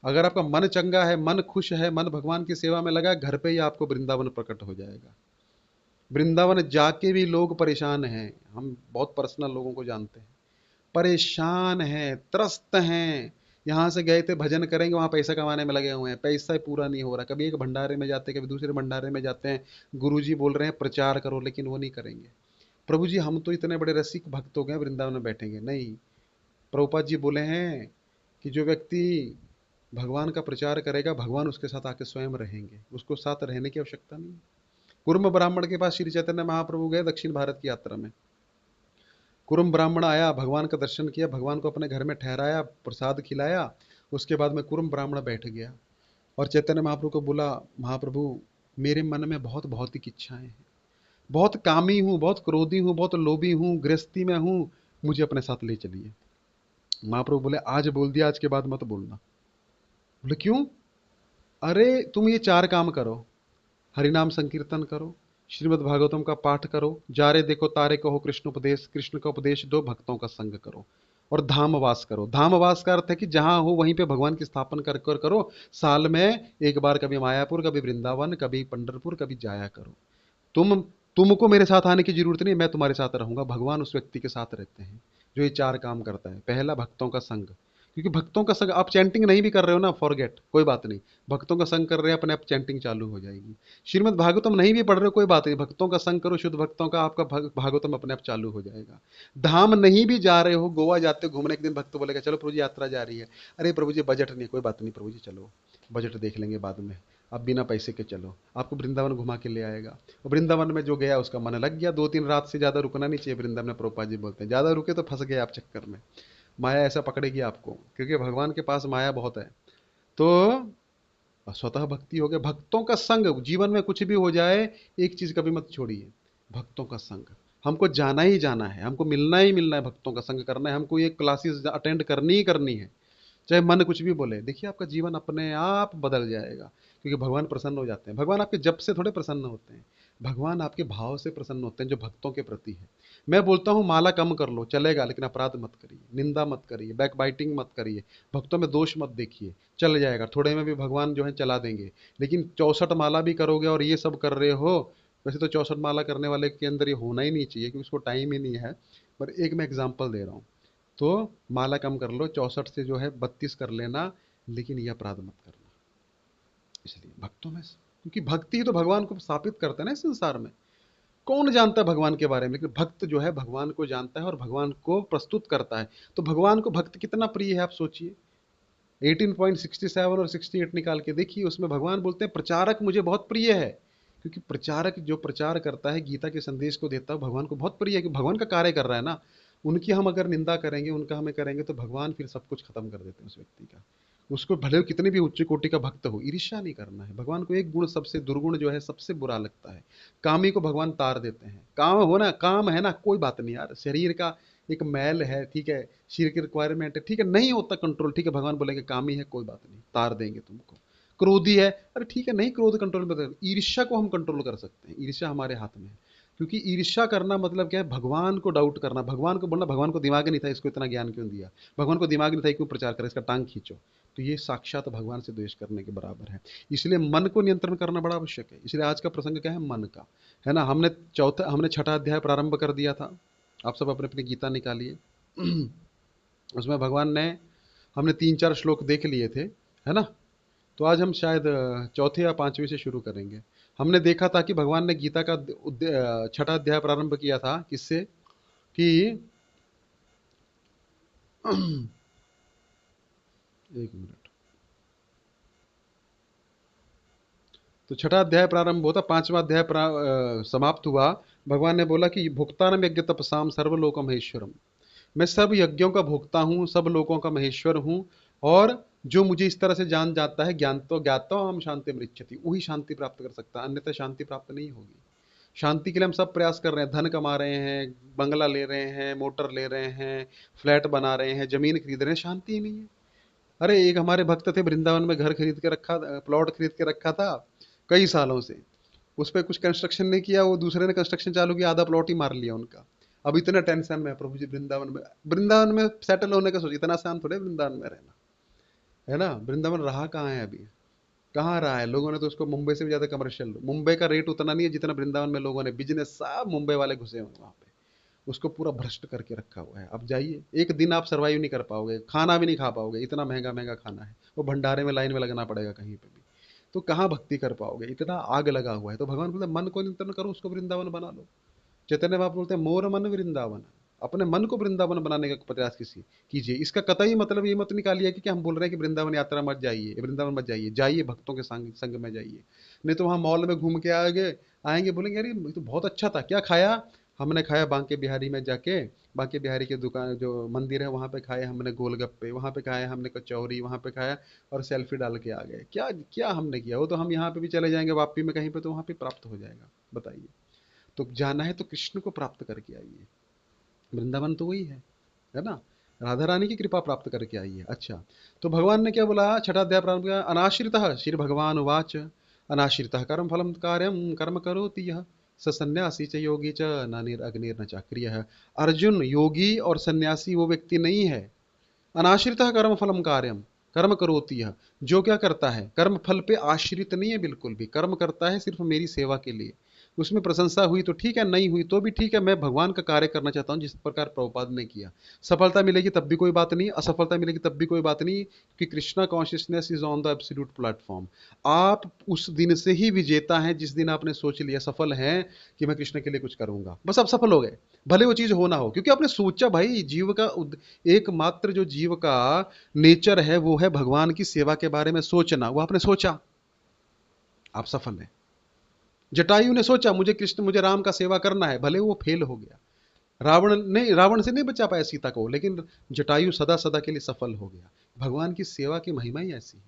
अगर आपका मन चंगा है, मन खुश है, मन भगवान की सेवा में लगा है, घर पे ही आपको वृंदावन प्रकट हो जाएगा। वृंदावन जाके भी लोग परेशान हैं, हम बहुत पर्सनल लोगों को जानते हैं, परेशान हैं, त्रस्त हैं। यहाँ से गए थे भजन करेंगे, वहाँ पैसा कमाने में लगे हुए हैं, पैसा ही पूरा नहीं हो रहा। कभी एक भंडारे में जाते हैं, कभी दूसरे भंडारे में जाते हैं, गुरुजी बोल रहे हैं प्रचार करो, लेकिन वो नहीं करेंगे। प्रभु जी हम तो इतने बड़े रसिक भक्त हो गए, वृंदावन में बैठेंगे नहीं। प्रभुपाद जी बोले हैं कि जो व्यक्ति भगवान का प्रचार करेगा, भगवान उसके साथ आके स्वयं रहेंगे, उसको साथ रहने की आवश्यकता नहीं। कुर्म ब्राह्मण के पास श्री चैतन्य महाप्रभु गए दक्षिण भारत की यात्रा में। कुर्म ब्राह्मण आया, भगवान का दर्शन किया, भगवान को अपने घर में ठहराया, प्रसाद खिलाया। उसके बाद में कुर्म ब्राह्मण बैठ गया और चैतन्य महाप्रभु को बोला, महाप्रभु मेरे मन में बहुत भौतिक इच्छाएं हैं, बहुत कामी हूं, बहुत क्रोधी हूं, बहुत लोभी हूं, गृहस्थी में हूं, मुझे अपने साथ ले चलिए। महाप्रभु बोले, आज बोल दिया, आज के बाद मत बोलना। बोले क्यों? अरे तुम ये 4 काम करो, हरिनाम संकीर्तन करो, श्रीमद् भागवतम का पाठ करो, जा रे देखो तारे कहो कृष्ण उपदेश, कृष्ण का उपदेश दो, भक्तों का संग करो, और धामवास करो। धामवास का अर्थ है कि जहां हो वहीं पे भगवान की स्थापन कर कर करो। साल में एक बार कभी मायापुर, कभी वृंदावन, कभी पंढरपुर, कभी जाया करो। तुम तुमको मेरे साथ आने की जरूरत नहीं, मैं तुम्हारे साथ रहूंगा। भगवान उस व्यक्ति के साथ रहते हैं जो ये 4 काम करता है। पहला, भक्तों का संग, क्योंकि भक्तों का संग, आप चैंटिंग नहीं भी कर रहे हो ना, फॉरगेट, कोई बात नहीं, भक्तों का संग कर रहे हैं, अपने आप चैंटिंग चालू हो जाएगी। श्रीमद् भागवतम नहीं भी पढ़ रहे हो, कोई बात नहीं, भक्तों का संग करो, शुद्ध भक्तों का, आपका भागवतम अपने आप चालू हो जाएगा। धाम नहीं भी जा रहे हो, गोवा जाते हो घूमने, एक दिन भक्त बोलेगा चलो प्रभु जी यात्रा जा रही है, अरे प्रभु जी बजट नहीं, कोई बात नहीं प्रभु जी चलो, बजट देख लेंगे बाद में, आप बिना पैसे के चलो, आपको वृंदावन घुमा के ले आएगा। और वृंदावन में जो गया उसका मन लग गया, 2-3 रात से ज्यादा रुकना नहीं चाहिए वृंदावन में। प्रभुपाद जी बोलते हैं ज्यादा रुके तो फंस गए आप चक्कर में, माया ऐसा पकड़ेगी आपको, क्योंकि भगवान के पास माया बहुत है। तो स्वतः भक्ति हो गया, भक्तों का संग। जीवन में कुछ भी हो जाए, एक चीज कभी मत छोड़िए, भक्तों का संग। हमको जाना ही जाना है, हमको मिलना ही मिलना है, भक्तों का संग करना है, हमको ये क्लासेस अटेंड करनी ही करनी है, चाहे मन कुछ भी बोले। देखिए आपका जीवन अपने आप बदल जाएगा, क्योंकि भगवान प्रसन्न हो जाते हैं। भगवान आपके जप से थोड़े प्रसन्न होते हैं, भगवान आपके भाव से प्रसन्न होते हैं जो भक्तों के प्रति है। मैं बोलता हूं माला कम कर लो चलेगा, लेकिन अपराध मत करिए, निंदा मत करिए, बैक बाइटिंग मत करिए, भक्तों में दोष मत देखिए, चल जाएगा, थोड़े में भी भगवान जो है चला देंगे। लेकिन 64 माला भी करोगे और ये सब कर रहे हो, वैसे तो 64 माला करने वाले के अंदर ये होना ही नहीं चाहिए, क्योंकि उसको टाइम ही नहीं है, पर एक मैं एग्जाम्पल दे रहा हूँ। तो माला कम कर लो, 64 से जो है 32 कर लेना, लेकिन ये अपराध मत करना। इसलिए भक्तों में, क्योंकि भक्ति ही तो भगवान को स्थापित करता है ना इस संसार में। कौन जानता है भगवान के बारे में, लेकिन भक्त जो है भगवान को जानता है और भगवान को प्रस्तुत करता है। तो भगवान को भक्त कितना प्रिय है आप सोचिए। 18.67 और 68 निकाल के देखिए, उसमें भगवान बोलते हैं प्रचारक मुझे बहुत प्रिय है, क्योंकि प्रचारक जो प्रचार करता है, गीता के संदेश को देता है, भगवान को बहुत प्रिय है, क्योंकि भगवान का कार्य कर रहा है ना। उनकी हम अगर निंदा करेंगे, उनका हमें करेंगे, तो भगवान फिर सब कुछ खत्म कर देते हैं उस व्यक्ति का। उसको भले वो कितने भी उच्च कोटि का भक्त हो, ईर्ष्या नहीं करना है। भगवान को एक गुण, सबसे दुर्गुण जो है सबसे बुरा लगता है, कामी को भगवान तार देते हैं। काम हो ना, काम है ना, कोई बात नहीं यार, शरीर का एक मैल है, ठीक है, शरीर की रिक्वायरमेंट है, ठीक है, नहीं होता कंट्रोल, ठीक है, भगवान बोलेंगे कामी है, कोई बात नहीं, तार देंगे तुमको। क्रोधी है, अरे ठीक है, नहीं क्रोध कंट्रोल में, ईर्ष्या को हम कंट्रोल कर सकते हैं, ईर्ष्या हमारे हाथ में है। क्योंकि ईर्ष्या करना मतलब क्या है, भगवान को डाउट करना, भगवान को बोलना भगवान को दिमाग नहीं था, इसको इतना ज्ञान क्यों दिया, भगवान को दिमाग नहीं था, क्यों प्रचार करे, इसका टांग खींचो। तो ये साक्षात भगवान से द्वेष करने के बराबर है। इसलिए मन को नियंत्रण करना बड़ा आवश्यक है। इसलिए आज का प्रसंग क्या है, मन का है ना। हमने 6ठा अध्याय प्रारंभ कर दिया था, आप सब अपने अपनी गीता निकालिए। उसमें भगवान ने, हमने 3-4 श्लोक देख लिए थे, है ना। तो आज हम शायद चौथे या 5वें से शुरू करेंगे। हमने देखा था कि भगवान ने गीता का 6ठा अध्याय प्रारंभ किया था किससे, कि एक मिनट, तो 6ठा अध्याय प्रारंभ होता, 5वां अध्याय समाप्त हुआ। भगवान ने बोला कि भुक्तानम यज्ञ तपसाम सर्वलोक महेश्वरम, मैं सब यज्ञों का भोक्ता हूँ, सब लोगों का महेश्वर हूँ, और जो मुझे इस तरह से जान जाता है, ज्ञान तो ज्ञातो हम शांति मृच्छति, वही शांति प्राप्त कर सकता है, अन्यथा शांति प्राप्त नहीं होगी। शांति के लिए हम सब प्रयास कर रहे हैं, धन कमा रहे हैं, बंगला ले रहे हैं, मोटर ले रहे हैं, फ्लैट बना रहे हैं, जमीन खरीद रहे हैं, शांति ही नहीं है। अरे एक हमारे भक्त थे वृंदावन में, घर खरीद के रखा, प्लॉट खरीद के रखा था कई सालों से, उस पर कुछ कंस्ट्रक्शन नहीं किया, वो दूसरे ने कंस्ट्रक्शन चालू किया, आधा प्लॉट ही मार लिया उनका। अब इतने टेंशन में, प्रभु जी वृंदावन में सेटल होने का सोच, इतना आसान थोड़े वृंदावन में रहना। है ना। वृंदावन रहा कहाँ है अभी, कहाँ रहा है। लोगों ने तो उसको मुंबई से भी ज्यादा कमर्शियल, मुंबई का रेट उतना नहीं है जितना वृंदावन में लोगों ने, बिजनेस सब मुंबई वाले घुसे हुए हैं वहाँ पे, उसको पूरा भ्रष्ट करके रखा हुआ है। अब जाइए, एक दिन आप सर्वाइव नहीं कर पाओगे, खाना भी नहीं खा पाओगे, इतना महंगा महंगा खाना है, वो भंडारे में लाइन में लगना पड़ेगा कहीं पे भी, तो कहाँ भक्ति कर पाओगे, इतना आग लगा हुआ है। तो भगवान बोलते हैं मन को नियंत्रण करो, उसको वृंदावन बना लो। चैतन्य महाप्रभु बोलते हैं मोर मन वृंदावन, अपने मन को वृंदावन बनाने का प्रयास कीजिए। इसका कतई मतलब ये मत निकालिए कि हम बोल रहे हैं कि वृंदावन यात्रा मत जाइए, वृंदावन मत जाइए, जाइए भक्तों के संग संग में जाइए। नहीं तो वहाँ मॉल में घूम के आएंगे बोलेंगे अरे ये तो बहुत अच्छा था, क्या खाया, हमने खाया बांके बिहारी में जाके, बांके बिहारी के दुकान जो मंदिर है वहाँ पे खाए हमने गोलगप्पे, वहाँ पे खाए हमने कचौरी, वहाँ पे खाया और सेल्फी डाल के आ गए। क्या क्या हमने किया, वो तो हम यहाँ पे भी चले जाएंगे वापी में कहीं पे, तो वहाँ पे प्राप्त हो जाएगा। बताइए, तो जाना है तो कृष्ण को प्राप्त करके आइए, वृंदावन तो वही है ना। राधा रानी की कृपा प्राप्त करके आइए। अच्छा, तो भगवान ने क्या बोला, छठा अध्याय प्रारंभ किया, अनाश्रितः श्री भगवान उवाच, अनाश्रितः कर्म फलम कार्यम कर्म करोति यः स सन्यासी च योगी च न निरग्निर्न चाक्रियः। अर्जुन, योगी और सन्यासी वो व्यक्ति नहीं है, अनाश्रितः कर्म फलम कार्यम कर्म करोति यः, जो क्या करता है कर्म फल पे आश्रित नहीं है, बिल्कुल भी कर्म करता है सिर्फ मेरी सेवा के लिए। उसमें प्रशंसा हुई तो ठीक है, नहीं हुई तो भी ठीक है, मैं भगवान का कार्य करना चाहता हूँ जिस प्रकार प्रभुपाद ने किया। सफलता मिलेगी तब भी कोई बात नहीं, असफलता मिलेगी तब भी कोई बात नहीं, कि Krishna consciousness is on the absolute platform. आप उस दिन से ही विजेता हैं जिस दिन आपने सोच लिया, सफल हैं कि मैं कृष्ण के लिए कुछ करूंगा, बस आप सफल हो गए, भले वो चीज हो ना हो, क्योंकि आपने सोचा। भाई जीव का एकमात्र जो जीव का नेचर है वो है भगवान की सेवा के बारे में सोचना, वो आपने सोचा, आप सफल हैं। जटायु ने सोचा मुझे राम का सेवा करना है, भले वो फेल हो गया, रावण से नहीं बचा पाया सीता को, लेकिन जटायु सदा सदा के लिए सफल हो गया। भगवान की सेवा की महिमा ही ऐसी है।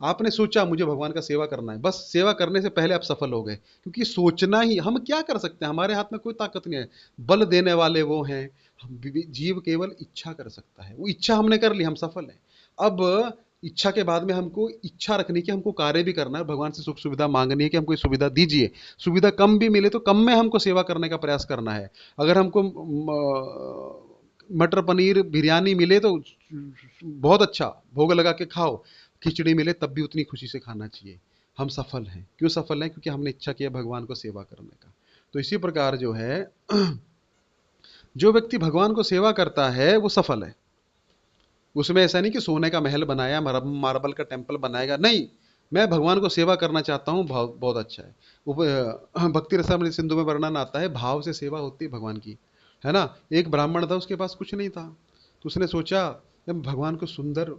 आपने सोचा मुझे भगवान का सेवा करना है, बस सेवा करने से पहले आप सफल हो गए, क्योंकि सोचना ही, हम क्या कर सकते हैं, हमारे हाथ में कोई ताकत नहीं है, बल देने वाले वो हैं, जीव केवल इच्छा कर सकता है, वो इच्छा हमने कर ली, हम सफल हैं। अब इच्छा के बाद में हमको इच्छा रखनी कि हमको कार्य भी करना है, भगवान से सुख सुविधा मांगनी है कि हमको सुविधा दीजिए, सुविधा कम भी मिले तो कम में हमको सेवा करने का प्रयास करना है। अगर हमको मटर पनीर बिरयानी मिले तो बहुत अच्छा, भोग लगा के खाओ, खिचड़ी मिले तब भी उतनी खुशी से खाना चाहिए। हम सफल हैं, क्यों सफल हैं, क्योंकि हमने इच्छा किया भगवान को सेवा करने का। तो इसी प्रकार जो है जो व्यक्ति भगवान को सेवा करता है वो सफल है। उसमें ऐसा नहीं कि सोने का महल बनाया, मार्बल का टेम्पल बनाएगा, नहीं, मैं भगवान को सेवा करना चाहता हूँ, भाव बहुत अच्छा है। भक्ति रसामृत सिंधु में वर्णन आता है, भाव से सेवा होती है भगवान की, है ना। एक ब्राह्मण था, उसके पास कुछ नहीं था, तो उसने सोचा भगवान को सुंदर,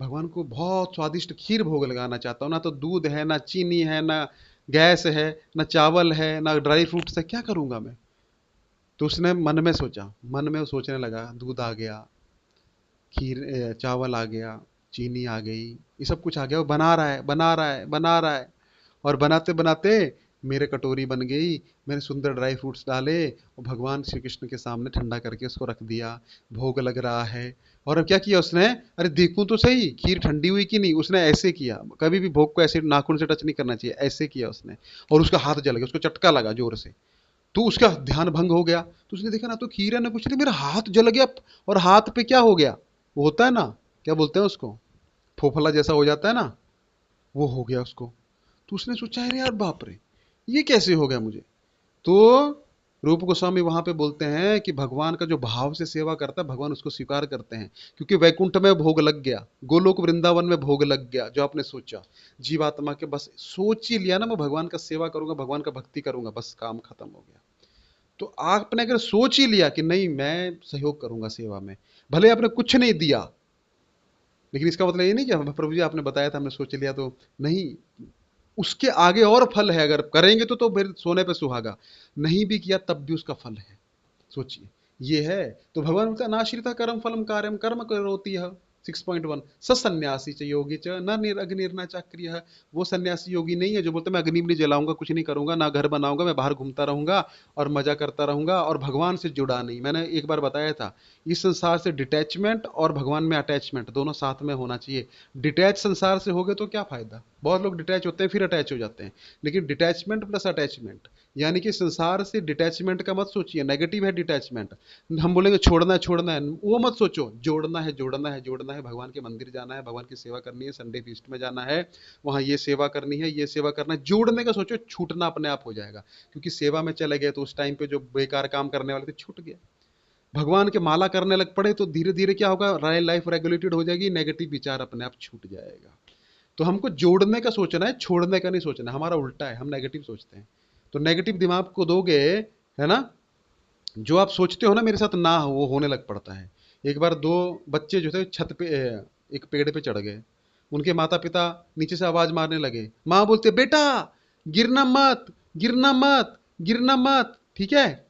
भगवान को बहुत स्वादिष्ट खीर भोग लगाना चाहता हूँ, ना तो दूध है, ना चीनी है, ना गैस है, ना चावल है, ना ड्राई फ्रूट्स है, क्या करूंगा मैं। तो उसने मन में सोचा, मन में वो सोचने लगा, दूध आ गया, खीर चावल आ गया, चीनी आ गई, ये सब कुछ आ गया, वो बना रहा है बना रहा है बना रहा है, और बनाते बनाते मेरे कटोरी बन गई, मैंने सुंदर ड्राई फ्रूट्स डाले और भगवान श्री कृष्ण के सामने ठंडा करके उसको रख दिया, भोग लग रहा है। और अब क्या किया उसने, अरे देखूं तो सही खीर ठंडी हुई कि नहीं, उसने ऐसे किया, कभी भी भोग को ऐसे नाखून से टच नहीं करना चाहिए, ऐसे किया उसने, और उसका हाथ जल गया, उसको चटका लगा जोर से, तो उसका ध्यान भंग हो गया। तो उसने देखा ना तो खीर है ना कुछ नहीं, मेरा हाथ जल गया, और हाथ पे क्या हो गया, वो होता है ना, क्या बोलते हैं उसको, फोफला जैसा हो जाता है ना, वो हो गया उसको। तो उसने सोचा अरे यार बाप रे, ये कैसे हो गया मुझे। तो रूप गोस्वामी वहां पे बोलते हैं कि भगवान का जो भाव से सेवा करता है भगवान उसको स्वीकार करते हैं, क्योंकि वैकुंठ में भोग लग गया, गोलोक वृंदावन में भोग लग गया, जो आपने सोचा जीवात्मा के, बस सोच ही लिया ना मैं भगवान का सेवा करूंगा, भगवान का भक्ति करूंगा, बस काम खत्म हो गया। तो आपने अगर सोच ही लिया कि नहीं मैं सहयोग करूंगा सेवा में, भले आपने कुछ नहीं दिया, लेकिन इसका मतलब ये नहीं कि प्रभु जी आपने बताया था हमने सोच लिया तो नहीं, उसके आगे और फल है, अगर करेंगे तो फिर सोने पे सुहागा, नहीं भी किया तब भी उसका फल है। सोचिए, ये है। तो भगवान बोलता है नाश्रिता कर्म फलम कार्यम कर्म करोति यः 6.1 सन्यासी च योगी च न निरग्निर्न चाक्रियः। वो सन्यासी योगी नहीं है जो बोलते मैं अग्नि भी नहीं जलाऊंगा, कुछ नहीं करूंगा, ना घर बनाऊंगा, मैं बाहर घूमता रहूंगा और मजा करता रहूंगा, और भगवान से जुड़ा नहीं। मैंने एक बार बताया था, इस संसार से डिटैचमेंट और भगवान में अटैचमेंट दोनों साथ में होना चाहिए। डिटैच संसार से हो गए तो क्या फायदा, बहुत लोग डिटैच होते हैं फिर अटैच हो जाते हैं, लेकिन डिटैचमेंट प्लस अटैचमेंट यानी कि संसार से डिटैचमेंट का मत सोचिए, नेगेटिव है डिटैचमेंट। हम बोलेंगे छोड़ना है छोड़ना है, वो मत सोचो, जोड़ना है जोड़ना है जोड़ना है। भगवान के मंदिर जाना है, भगवान की सेवा करनी है, संडे फीस्ट में जाना है, वहाँ ये सेवा करनी है, ये सेवा करना है, जोड़ने का सोचो, छूटना अपने आप हो जाएगा। क्योंकि सेवा में चले गए तो उस टाइम पे जो बेकार काम करने वाले थे छूट गया। भगवान के माला करने लग पड़े तो धीरे धीरे क्या होगा, लाइफ रेगुलेटेड हो जाएगी, नेगेटिव विचार अपने आप छूट जाएगा। तो हमको जोड़ने का सोचना है, छोड़ने का नहीं सोचना। हमारा उल्टा है, हम नेगेटिव सोचते हैं। तो नेगेटिव दिमाग को दोगे, है ना, जो आप सोचते हो ना मेरे साथ ना हो, वो होने लग पड़ता है। एक बार दो बच्चे जो थे छत पे एक पेड़ पे चढ़ गए। उनके माता पिता नीचे से आवाज मारने लगे। माँ बोलते बेटा गिरना मत, गिरना मत, गिरना मत, ठीक है।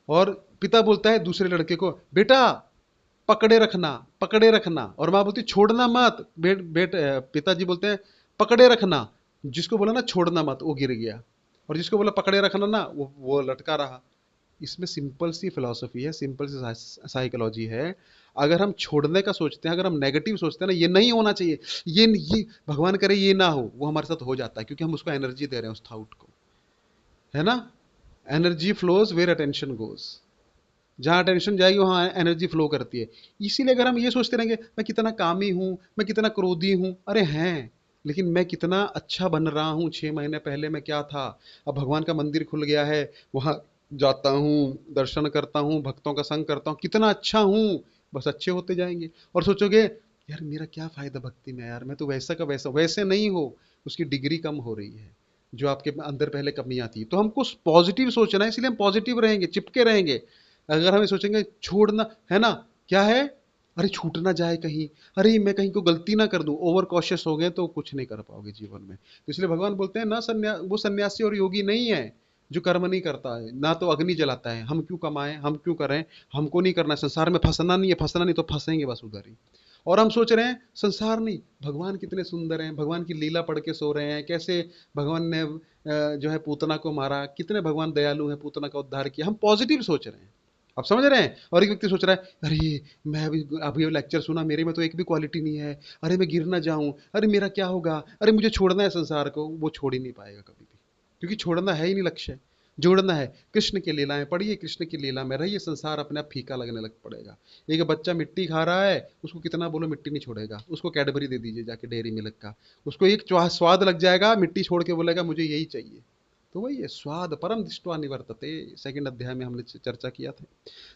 और पिता बोलता है दूसरे लड़के को, बेटा पकड़े रखना, पकड़े रखना। और माँ बोलती छोड़ना मत। पिताजी बोलते हैं पकड़े रखना। जिसको बोला ना छोड़ना मत, वो गिर गया। और जिसको बोला पकड़े रखना ना, वो लटका रहा। इसमें सिंपल सी फिलॉसफी है, सिंपल सी साइकोलॉजी है। अगर हम छोड़ने का सोचते हैं, अगर हम नेगेटिव सोचते हैं ना, ये नहीं होना चाहिए, ये भगवान करे ये ना हो, वो हमारे साथ हो जाता है, क्योंकि हम उसको एनर्जी दे रहे हैं, उस थॉट को, है ना। Energy flows where attention goes. जहां टेंशन जाएगी वहां एनर्जी फ्लो करती है। इसीलिए अगर हम ये सोचते रहेंगे मैं कितना कामी हूं, मैं कितना क्रोधी हूं, अरे हैं, लेकिन मैं कितना अच्छा बन रहा हूं। 6 महीने पहले मैं क्या था, अब भगवान का मंदिर खुल गया है, वहां जाता हूं, दर्शन करता हूं, भक्तों का संग करता हूं, कितना अच्छा हूं। बस अच्छे होते जाएंगे। और सोचोगे यार मेरा क्या फायदा भक्ति में, यार मैं तो वैसा का वैसा। वैसे नहीं हो, उसकी डिग्री कम हो रही है, जो आपके अंदर पहले कमियां थी। तो हमको पॉजिटिव सोचना है, इसलिए हम पॉजिटिव रहेंगे, चिपके रहेंगे। अगर हम सोचेंगे छोड़ना है ना, क्या है, अरे छूट ना जाए कहीं, अरे मैं कहीं को गलती ना कर दूं, ओवर कॉशियस हो गए तो कुछ नहीं कर पाओगे जीवन में। तो इसलिए भगवान बोलते हैं ना, वो सन्यासी और योगी नहीं है जो कर्म नहीं करता है, ना तो अग्नि जलाता है। हम क्यों कमाएं, हम क्यों करें, हमको नहीं करना। संसार में फंसना नहीं है, फंसना नहीं तो फंसेंगे बस उधर ही। और हम सोच रहे हैं संसार नहीं, भगवान कितने सुंदर हैं, भगवान की लीला पढ़ के सो रहे हैं, कैसे भगवान ने जो है पूतना को मारा, कितने भगवान दयालु हैं, पूतना का उद्धार किया। हम पॉजिटिव सोच रहे हैं, आप समझ रहे हैं। और एक व्यक्ति सोच रहा है अरे मैं अभी लेक्चर सुना, मेरे में तो एक भी क्वालिटी नहीं है, अरे मैं गिर ना जाऊं, अरे मेरा क्या होगा, अरे मुझे छोड़ना है संसार को। वो छोड़ ही नहीं पाएगा कभी भी, क्योंकि छोड़ना है ही नहीं लक्ष्य, जोड़ना है। कृष्ण की लीलाएं पढ़िए, कृष्ण की लीला में रहिए, संसार अपने आप फीका लगने लग पड़ेगा। एक बच्चा मिट्टी खा रहा है, उसको कितना बोलो मिट्टी नहीं छोड़ेगा। उसको कैडबरी दे दीजिए जाके डेयरी मिल्क का, उसको एक स्वाद लग जाएगा, मिट्टी छोड़ के बोलेगा मुझे यही चाहिए। तो वही है, स्वाद परम दृष्टवा निवर्तते, सेकंड अध्याय में हमने चर्चा किया था।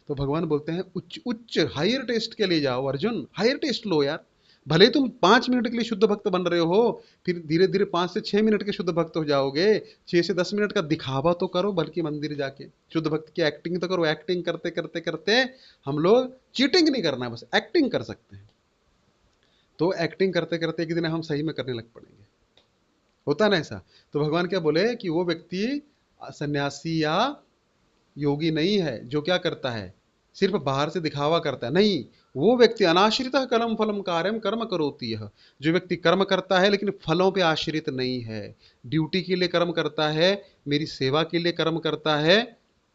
तो भगवान बोलते हैं उच्च उच्च हायर टेस्ट के लिए जाओ अर्जुन, हायर टेस्ट लो यार। भले तुम 5 मिनट के लिए शुद्ध भक्त बन रहे हो, फिर धीरे धीरे 5 से 6 मिनट के शुद्ध भक्त हो जाओगे। 6 से 10 मिनट का दिखावा तो करो, बल्कि मंदिर जाके शुद्ध भक्त की एक्टिंग तो करो। एक्टिंग करते करते करते हम लोग, चीटिंग नहीं करना है, बस एक्टिंग कर सकते हैं। तो एक्टिंग करते करते एक दिन हम सही में करने लग पड़ेंगे, होता है ना ऐसा। तो भगवान क्या बोले कि वो व्यक्ति सन्यासी या योगी नहीं है जो क्या करता है, सिर्फ बाहर से दिखावा करता है, नहीं। वो व्यक्ति अनाश्रित कलम फलम कार्यम कर्म करोति यह, जो व्यक्ति कर्म करता है लेकिन फलों पे आश्रित नहीं है, ड्यूटी के लिए कर्म करता है, मेरी सेवा के लिए कर्म करता है,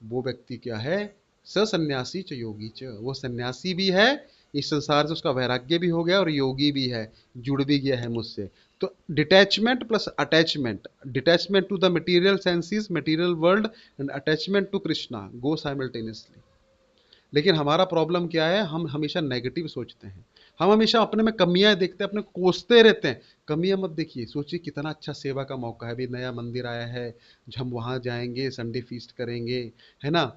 वो व्यक्ति क्या है, सन्यासी च योगी च, वो सन्यासी भी है, इस संसार से उसका वैराग्य भी हो गया, और योगी भी है, जुड़ भी गया है मुझसे। तो detachment plus attachment, detachment to the material senses, material world, and attachment to Krishna go simultaneously. लेकिन हमारा प्रॉब्लम क्या है, हम हमेशा नेगेटिव सोचते हैं, हम हमेशा अपने में कमियां देखते हैं, अपने कोसते रहते हैं। कमियां मत देखिए, सोचिए कितना अच्छा सेवा का मौका है, अभी नया मंदिर आया है, हम वहां जाएंगे, संडे फीस्ट करेंगे, है ना।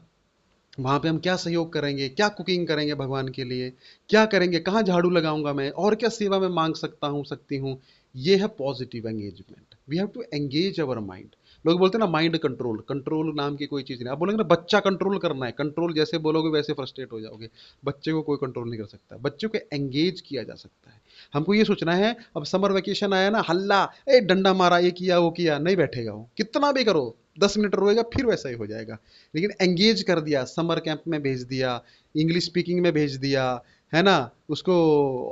वहां पे हम क्या सहयोग करेंगे, क्या कुकिंग करेंगे भगवान के लिए, क्या करेंगे, कहाँ झाड़ू लगाऊंगा मैं, और क्या सेवा में मांग सकता हूँ, सकती हूँ। ये है positive engagement. We have to engage our mind. लोग बोलते हैं ना माइंड कंट्रोल, कंट्रोल नाम की कोई चीज नहीं। आप बोलेंगे ना बच्चा कंट्रोल करना है, कंट्रोल जैसे बोलोगे वैसे फ्रस्ट्रेट हो जाओगे। बच्चे को कोई कंट्रोल नहीं कर सकता, बच्चों को एंगेज किया जा सकता है। हमको ये सोचना है, अब समर वेकेशन आया ना, हल्ला, ए डंडा मारा, ये किया वो किया, नहीं बैठेगा वो, कितना भी करो, 10 मिनट रोएगा फिर वैसा ही हो जाएगा। लेकिन एंगेज कर दिया, समर कैंप में भेज दिया, इंग्लिश स्पीकिंग में भेज दिया, है ना, उसको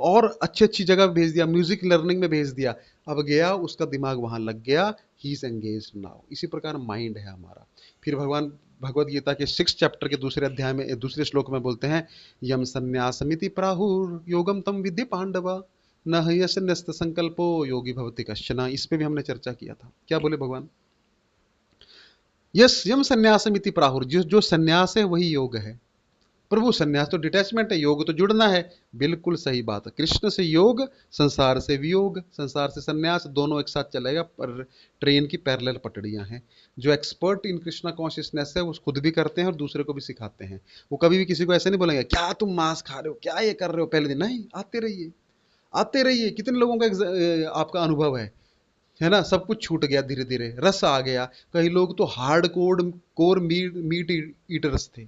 और अच्छी अच्छी जगह भेज दिया, म्यूजिक लर्निंग में भेज दिया, अब गया, उसका दिमाग वहां लग गया, ही इज एंगेज नाउ। इसी प्रकार माइंड है हमारा। फिर भगवान भगवत गीता के 6 चैप्टर के दूसरे अध्याय में, दूसरे श्लोक में बोलते हैं, यम संन्यासमिति प्राहुर योगम तम विद्धि पांडव, न हयस न्यस्त संकल्पो योगी भवति कश्चन। इस पे भी हमने चर्चा किया था। क्या बोले भगवान, यस यम संन्यासमिति प्राहुर, जो संन्यास है वही योग है। प्रभु संन्यास तो डिटैचमेंट है, योग तो जुड़ना है। बिल्कुल सही बात है। कृष्ण से योग, संसार से वियोग, संसार से संन्यास, दोनों एक साथ चलेगा। पर ट्रेन की पैरेलल पटड़ियां हैं। जो एक्सपर्ट इन कृष्णा कॉन्शियसनेस है वो खुद भी करते हैं और दूसरे को भी सिखाते हैं। वो कभी भी किसी को ऐसे नहीं बोलेंगे क्या तुम मांस खा रहे हो, क्या ये कर रहे हो पहले दिन, नहीं, आते रहिए आते रहिए। कितने लोगों का आपका अनुभव है ना, सब कुछ छूट गया, धीरे धीरे रस आ गया। कई लोग तो हार्ड कोर मीट ईटर्स थे,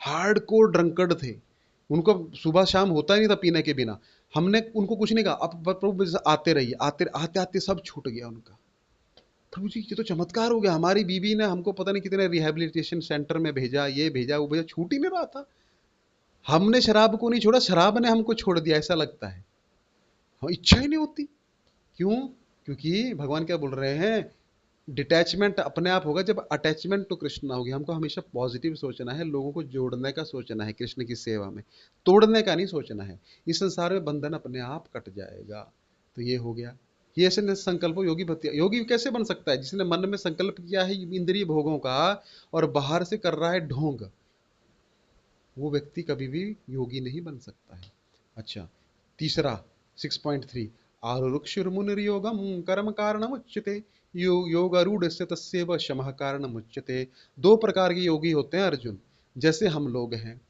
हार्ड कोर ड्रंकर्ड थे। उनको सुबह शाम होता ही नहीं था पीने के बिना। हमने उनको कुछ नहीं कहा, अब प्रभु आते रहिए, आते आते आते सब छूट गया उनका। प्रभु जी ये तो चमत्कार हो गया, हमारी बीबी ने हमको पता नहीं कितने रिहेबिलिटेशन सेंटर में भेजा, ये भेजा वो भेजा, छूट ही नहीं रहा था। हमने शराब को नहीं छोड़ा, शराब ने हमको छोड़ दिया, ऐसा लगता है। हाँ, इच्छा ही नहीं होती। क्यों? क्योंकि भगवान क्या बोल रहे हैं, डिटैचमेंट अपने आप होगा जब अटैचमेंट टू कृष्ण होगी। हमको हमेशा पॉजिटिव सोचना है, लोगों को जोड़ने का सोचना है कृष्ण की सेवा में, तोड़ने का नहीं सोचना है। इस संसार में बंधन अपने आप कट जाएगा। तो ये हो गया। ये ऐसे संकल्प योगी भक्ति। योगी कैसे बन सकता है? जिसने मन में संकल्प किया है इंद्रिय भोगों का और बाहर से कर रहा है ढोंग, वो व्यक्ति कभी भी योगी नहीं बन सकता है। अच्छा, तीसरा 6.3, आरुरुक्षुर्मुनिर्योगम कर्म कारणमुच्यते योगारूढ़स्य तस्यैव शमः कारणमुच्यते। दो प्रकार के योगी होते हैं अर्जुन। जैसे हम लोग हैं,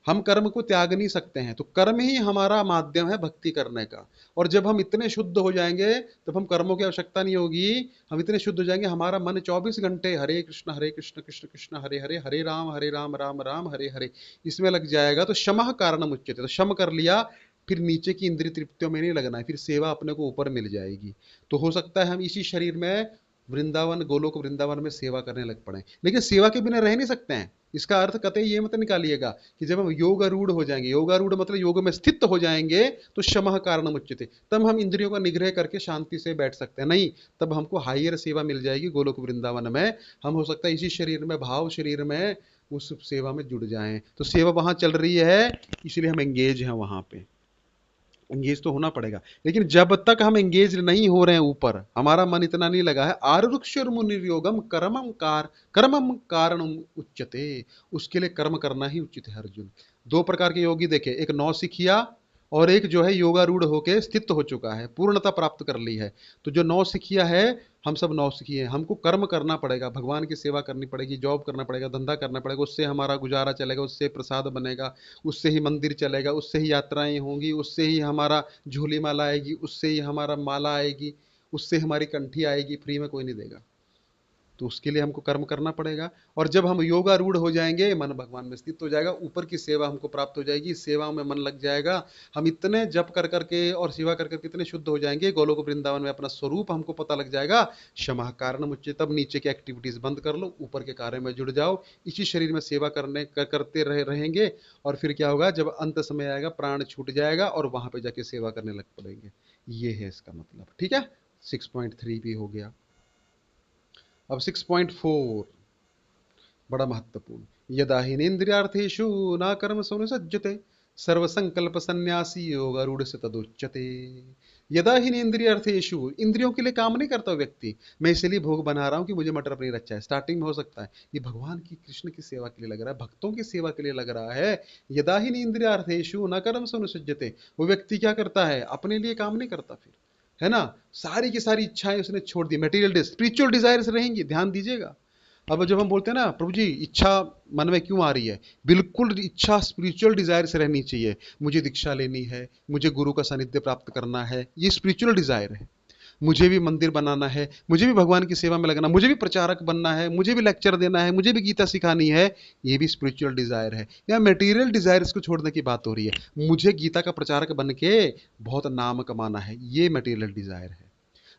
हम कर्म को त्याग नहीं सकते हैं, तो कर्म ही हमारा माध्यम है भक्ति करने का। और जब हम इतने शुद्ध हो जाएंगे तब हम कर्मों की आवश्यकता नहीं होगी। हम इतने शुद्ध हो जाएंगे, हमारा मन 24 घंटे हरे कृष्ण कृष्ण कृष्ण हरे हरे, हरे राम राम राम हरे हरे, इसमें लग जाएगा। तो शमः कारणम उच्यते, तो शम कर लिया, फिर नीचे की इंद्रिय तृप्तियों में नहीं लगना है, फिर सेवा अपने को ऊपर मिल जाएगी। तो हो सकता है हम इसी शरीर में वृंदावन, गोलोक वृंदावन में सेवा करने लग पड़े, लेकिन सेवा के बिना रह नहीं सकते हैं। इसका अर्थ कतई ये मत निकालिएगा कि जब हम योगारूढ़ हो जाएंगे, योगारूढ़ मतलब योग में स्थित हो जाएंगे, तो शमः कारणम उच्यते, तब हम इंद्रियों का निग्रह करके शांति से बैठ सकते हैं। नहीं, तब हमको हायर सेवा मिल जाएगी गोलोक वृंदावन में। हम हो सकता है इसी शरीर में, भाव शरीर में, उस सेवा में जुड़ जाएं। तो सेवा वहां चल रही है, इसलिए हम एंगेज हैं वहां पे। एंगेज तो होना पड़ेगा, लेकिन जब तक हम एंगेज नहीं हो रहे हैं, ऊपर हमारा मन इतना नहीं लगा है, आरुरुक्षुर्मुनिर्योगम कर्मम कारणम उच्यते, उसके लिए कर्म करना ही उचित है अर्जुन। दो प्रकार के योगी देखे, एक नौसिखिया और एक जो है योगारूढ़ होके स्थित हो चुका है, पूर्णता प्राप्त कर ली है। तो जो नौसिखिया है, हम सब नौसिखिए हैं। हमको कर्म करना पड़ेगा, भगवान की सेवा करनी पड़ेगी, जॉब करना पड़ेगा, धंधा करना पड़ेगा, उससे हमारा गुजारा चलेगा, उससे प्रसाद बनेगा, उससे ही मंदिर चलेगा, उससे ही यात्राएं होंगी, उससे ही हमारा झोली माला आएगी, उससे ही हमारा माला आएगी, उससे हमारी कंठी आएगी। फ्री में कोई नहीं देगा, तो उसके लिए हमको कर्म करना पड़ेगा। और जब हम योगारूढ़ हो जाएंगे, मन भगवान में स्थित हो जाएगा, ऊपर की सेवा हमको प्राप्त हो जाएगी, सेवा में मन लग जाएगा। हम इतने जप कर करके और सेवा कर करके इतने शुद्ध हो जाएंगे, गोलोक वृंदावन में अपना स्वरूप हमको पता लग जाएगा। क्षमा कारण मुझे, तब नीचे की एक्टिविटीज बंद कर लो, ऊपर के कार्य में जुड़ जाओ। इसी शरीर में सेवा करते रहेंगे। और फिर क्या होगा, जब अंत समय आएगा, प्राण छूट जाएगा और वहां पे जाके सेवा करने लग पड़ेंगे। ये है इसका मतलब। ठीक है, 6.3 भी हो गया। अब 6.4 बड़ा महत्वपूर्ण, यदा हिनेन्द्रियार्थेषु न कर्म सन्निसज्जते सर्वसंकल्प सन्यासी योगारूढ़ से तदुच्यते। यदा हिनेन्द्रियार्थेषु, इंद्रियों के लिए काम नहीं करता व्यक्ति। मैं इसलिए भोग बना रहा हूं कि मुझे मटर पनीर अच्छा है, स्टार्टिंग में हो सकता है ये भगवान की, कृष्ण की सेवा के लिए लग रहा है, भक्तों की सेवा के लिए लग रहा है। यदा हिनेन्द्रियार्थेषु न कर्म सन्निसज्जते, वो व्यक्ति क्या करता है, अपने लिए काम नहीं करता फिर, है ना। सारी की सारी इच्छाएं उसने छोड़ दी, मटेरियल स्पिरिचुअल डिजायर्स रहेंगी। ध्यान दीजिएगा, अब जब हम बोलते हैं ना प्रभु जी इच्छा मन में क्यों आ रही है, बिल्कुल इच्छा स्पिरिचुअल डिजायर से रहनी चाहिए। मुझे दीक्षा लेनी है, मुझे गुरु का सानिध्य प्राप्त करना है, ये स्पिरिचुअल डिजायर है। मुझे भी मंदिर बनाना है, मुझे भी भगवान की सेवा में लगना, मुझे भी प्रचारक बनना है, मुझे भी लेक्चर देना है, मुझे भी गीता सिखानी है, ये भी स्पिरिचुअल डिजायर है। या मटेरियल डिजायर्स को छोड़ने की बात हो रही है, मुझे गीता का प्रचारक बन के बहुत नाम कमाना है, ये मटेरियल डिजायर है।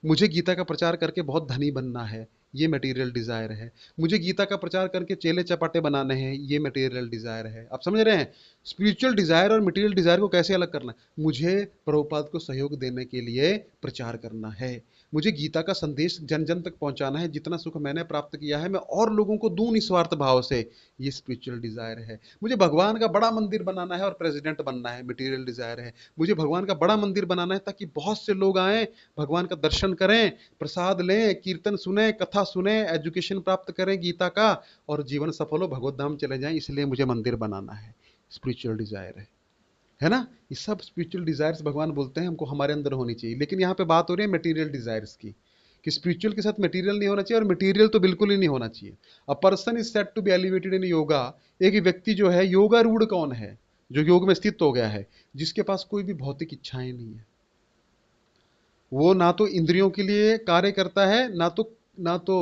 मुझे गीता का प्रचार करके बहुत धनी बनना है, ये मटेरियल डिजायर है। मुझे गीता का प्रचार करके चेले चपाटे बनाने हैं, ये मटेरियल डिजायर है। आप समझ रहे हैं स्पिरिचुअल डिजायर और मटेरियल डिजायर को कैसे अलग करना है। मुझे प्रभुपाद को सहयोग देने के लिए प्रचार करना है, मुझे गीता का संदेश जन जन तक पहुंचाना है, जितना सुख मैंने प्राप्त किया है मैं और लोगों को दूं निस्वार्थ भाव से, ये स्पिरिचुअल डिजायर है। मुझे भगवान का बड़ा मंदिर बनाना है और प्रेसिडेंट बनना है, मटेरियल डिजायर है। मुझे भगवान का बड़ा मंदिर बनाना है ताकि बहुत से लोग आए, भगवान का दर्शन करें, प्रसाद लें, कीर्तन सुने, कथा सुने, एजुकेशन प्राप्त करें गीता का, और जीवन सफल हो, भगवत धाम चले जाएं, इसलिए मुझे मंदिर बनाना है। स्पिरिचुअल डिजायर है ना। ये सब स्पिरिचुअल डिजायर्स भगवान बोलते हैं हमको हमारे अंदर होनी चाहिए। लेकिन यहाँ पे बात हो रही है मटेरियल डिजायर्स की, कि स्पिरिचुअल के साथ मटेरियल नहीं होना चाहिए, और मटेरियल तो बिल्कुल ही नहीं होना चाहिए। A person is said to be elevated in yoga. एक व्यक्ति जो है, योगारूढ़ कौन है? जो योग में स्थित हो गया है, जिसके पास कोई भी भौतिक इच्छाएं नहीं है। वो ना तो इंद्रियों के लिए कार्य करता है, ना तो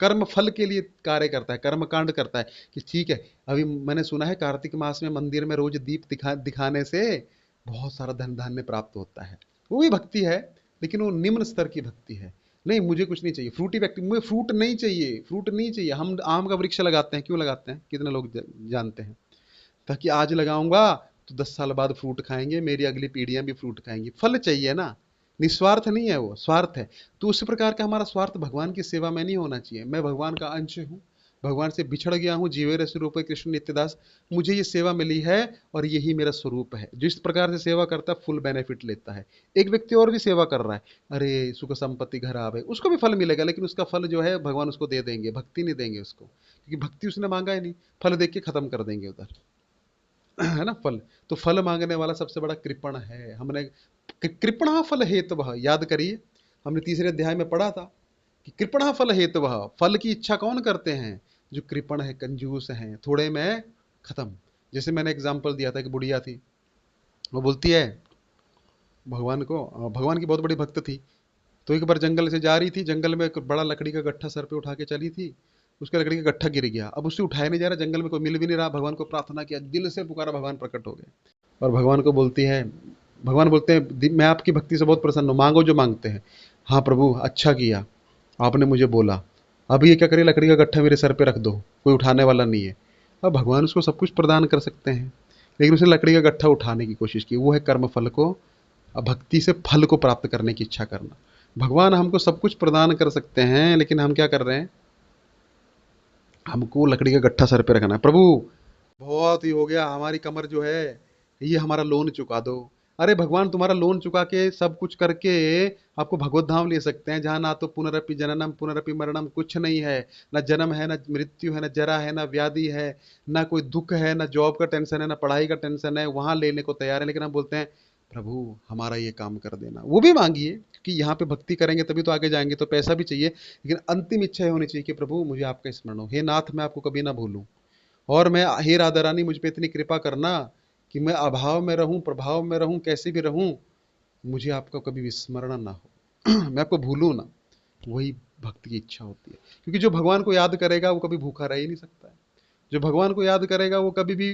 कर्म फल के लिए कार्य करता है, कर्म कांड करता है। कि ठीक है, अभी मैंने सुना है कार्तिक मास में मंदिर में रोज दीप दिखाने से बहुत सारा धन धान्य प्राप्त होता है। वो भी भक्ति है, लेकिन वो निम्न स्तर की भक्ति है। नहीं, मुझे कुछ नहीं चाहिए, फ्रूटी व्यक्ति, मुझे फ्रूट नहीं चाहिए, फ्रूट नहीं चाहिए। हम आम का वृक्ष लगाते हैं, क्यों लगाते हैं? कितने लोग जानते हैं? ताकि आज लगाऊंगा तो 10 साल बाद फ्रूट खाएंगे, मेरी अगली पीढ़ियां भी फ्रूट खाएंगी। फल चाहिए ना, निस्वार्थ नहीं है, वो स्वार्थ है। तो उसी प्रकार का हमारा स्वार्थ भगवान की सेवा में नहीं होना चाहिए। मैं भगवान का अंश हूँ, भगवान से बिछड़ गया हूँ, जीवेर स्वरूप कृष्ण नित्यदास, मुझे ये सेवा मिली है और यही मेरा स्वरूप है। जिस प्रकार से सेवा करता है फुल बेनिफिट लेता है। एक व्यक्ति और भी सेवा कर रहा है, अरे सुख संपत्ति घर आवे, उसको भी फल मिलेगा, लेकिन उसका फल जो है भगवान उसको दे देंगे, भक्ति नहीं देंगे उसको, क्योंकि भक्ति उसने मांगा ही नहीं, फल देख के खत्म कर देंगे उधर। है ना, फल। तो फल मांगने वाला सबसे बड़ा कृपण है। हमने कृपणा फल हेतु, याद करिए, हमने तीसरे अध्याय में पढ़ा था कि कृपणा फल हेतु, फल की इच्छा कौन करते हैं? जो कृपण है, कंजूस हैं, थोड़े में खत्म। जैसे मैंने एग्जाम्पल दिया था कि बुढ़िया थी, वो बोलती है भगवान को, भगवान की बहुत बड़ी भक्त थी। तो एक बार जंगल से जा रही थी, जंगल में एक बड़ा लकड़ी का गट्ठा सर पे उठा के चली थी, उसके लकड़ी का गट्ठा गिर गया। अब उससे उठाया नहीं जा रहा, जंगल में कोई मिल भी नहीं रहा। भगवान को प्रार्थना किया, दिल से पुकारा, भगवान प्रकट हो गए और भगवान को बोलती है, भगवान बोलते हैं मैं आपकी भक्ति से बहुत प्रसन्न हूँ, मांगो जो मांगते हैं। हाँ प्रभु, अच्छा किया, आपने मुझे बोला। अब ये क्या करे, लकड़ी का गट्ठा मेरे सर पे रख दो, कोई उठाने वाला नहीं है। अब भगवान उसको सब कुछ प्रदान कर सकते हैं, लेकिन उसने लकड़ी का गट्ठा उठाने की कोशिश की। वो है कर्म फल को, भक्ति से फल को प्राप्त करने की इच्छा करना। भगवान हमको सब कुछ प्रदान कर सकते हैं, लेकिन हम क्या कर रहे हैं? हमको लकड़ी का गट्ठा सर पे रखना है। प्रभु बहुत ही हो गया, हमारी कमर जो है, ये हमारा लोन चुका दो। अरे भगवान, तुम्हारा लोन चुका के सब कुछ करके आपको भगवत धाम ले सकते हैं, जहां ना तो पुनरपि जननम पुनरपि मरणम कुछ नहीं है, ना जन्म है, ना मृत्यु है, ना जरा है, ना व्याधि है, ना कोई दुख है, ना जॉब का टेंशन है, ना पढ़ाई का टेंशन है, वहां लेने को तैयार है। लेकिन हम बोलते हैं प्रभु हमारा ये काम कर देना। वो भी मांगिए, क्योंकि यहाँ पे भक्ति करेंगे तभी तो आगे जाएंगे, तो पैसा भी चाहिए, लेकिन अंतिम इच्छा ये होनी चाहिए कि प्रभु मुझे आपका स्मरण हो, हे नाथ मैं आपको कभी ना भूलूं, और मैं, हे राधा रानी मुझ पे इतनी कृपा करना कि मैं अभाव में रहूं, प्रभाव में रहूं, कैसे भी रहूं, मुझे आपका कभी विस्मरण ना हो। मैं आपको भूलूं ना। वही भक्ति की इच्छा होती है, क्योंकि जो भगवान को याद करेगा वो कभी भूखा रह ही नहीं सकता है। जो भगवान को याद करेगा वो कभी भी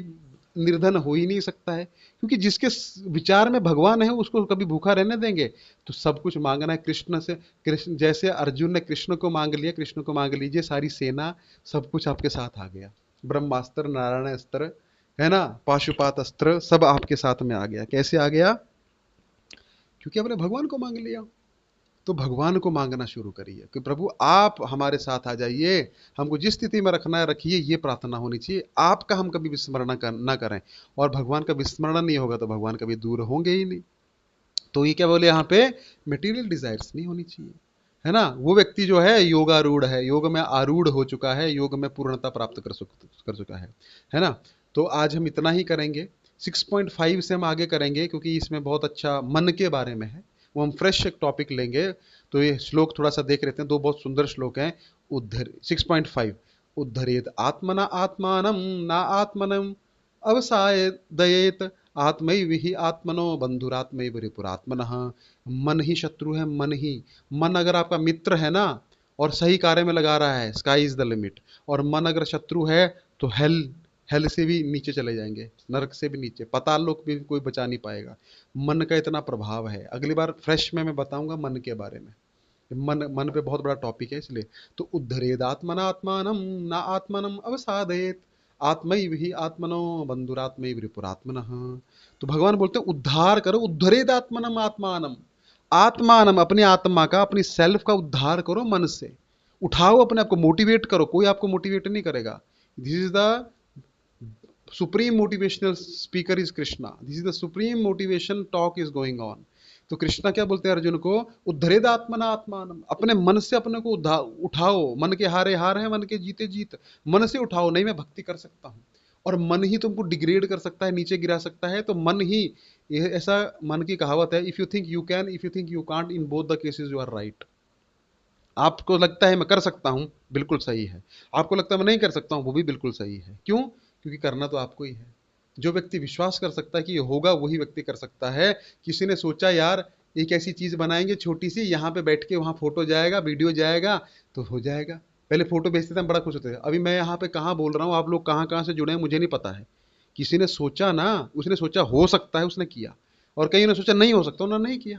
निर्धन हो ही नहीं सकता है, क्योंकि जिसके विचार में भगवान है उसको कभी भूखा रहने देंगे? तो सब कुछ मांगना है कृष्ण से। कृष्ण जैसे अर्जुन ने कृष्ण को मांग लिया, कृष्ण को मांग लीजिए, सारी सेना सब कुछ आपके साथ आ गया। ब्रह्मास्त्र, नारायण अस्त्र, है ना, पाशुपात अस्त्र, सब आपके साथ में आ गया। कैसे आ गया? क्योंकि आपने भगवान को मांग लिया। तो भगवान को मांगना शुरू करिए कि प्रभु आप हमारे साथ आ जाइए, हमको जिस स्थिति में रखना है रखिए, ये प्रार्थना होनी चाहिए। आपका हम कभी विस्मरण ना करें, और भगवान का विस्मरण नहीं होगा तो भगवान कभी दूर होंगे ही नहीं। तो ये क्या बोले यहाँ पे, मटेरियल डिजायर्स नहीं होनी चाहिए, है ना। वो व्यक्ति जो है योगारूढ़ है, योग में आरूढ़ हो चुका है, योग में पूर्णता प्राप्त कर चुका है ना। तो आज हम इतना ही करेंगे। 6.5 से हम आगे करेंगे, क्योंकि इसमें बहुत अच्छा मन के बारे में है, वो हम फ्रेश एक टॉपिक लेंगे। तो ये श्लोक थोड़ा सा देख लेते हैं, दो बहुत सुंदर श्लोक हैं। उद्धर 6.5, उद्धरेत आत्मना आत्मानम ना आत्मनम अवसाय दयेत आत्मैव ही आत्मनो बंधुरात्मैव रिपुरात्मनः। मन ही शत्रु है, मन ही। मन अगर आपका मित्र है ना और सही कार्य में लगा रहा है, स्काई इज द लिमिट। और मन अगर शत्रु है तो हेल, हेल से भी नीचे चले जाएंगे, नरक से भी नीचे, पाताल लोक भी कोई बचा नहीं पाएगा। मन का इतना प्रभाव है। अगली बार फ्रेश में मैं बताऊंगा मन के बारे में। मन मन पे बहुत बड़ा टॉपिक है, इसलिए। तो उद्धरेद आत्मना आत्मानम ना आत्मनम अवसादेत आत्मैव ही आत्मनो बंधुरात्मैव रिपुरात्मनः। तो भगवान बोलते हैं उद्धार करो, उद्धरेद आत्मनम आत्मानम। आत्मानम, अपनी आत्मा का, अपनी सेल्फ का उद्धार करो मन से। उठाओ अपने आप को, मोटिवेट करो, कोई आपको मोटिवेट नहीं करेगा। This is the supreme motivational speaker is Krishna, this is the supreme motivation talk is going on. तो कृष्णा क्या बोलते हैं अर्जुन को, उद्धरेद आत्मना आत्मानम, अपने मन से अपने को उठाओ। मन के हारे हार है, मन के जीते जीत। मन से उठाओ, नहीं मैं भक्ति कर सकता हूं। और मन ही तुमको डिग्रेड कर सकता है, नीचे गिरा सकता है। तो मन ही, ये ऐसा मन की कहावत है, if you think you can, if you think you can't, in both the cases you are right. आपको लगता है मैं कर सकता हूं, बिल्कुल सही है। आपको लगता है मैं नहीं कर सकता हूं, वो भी बिल्कुल सही है। क्यों? क्योंकि करना तो आपको ही है। जो व्यक्ति विश्वास कर सकता है कि ये होगा, वही व्यक्ति कर सकता है। किसी ने सोचा यार एक ऐसी चीज बनाएंगे छोटी सी, यहाँ पे बैठ के वहां फोटो जाएगा, वीडियो जाएगा, तो हो जाएगा। पहले फोटो भेजते थे हम, बड़ा खुश होते थे। अभी मैं यहाँ पे कहाँ बोल रहा हूँ, आप लोग कहाँ कहाँ से जुड़े हैं मुझे नहीं पता है। किसी ने सोचा ना, उसने सोचा हो सकता है, उसने किया। और कहीं ने सोचा नहीं हो सकता, उन्होंने नहीं किया।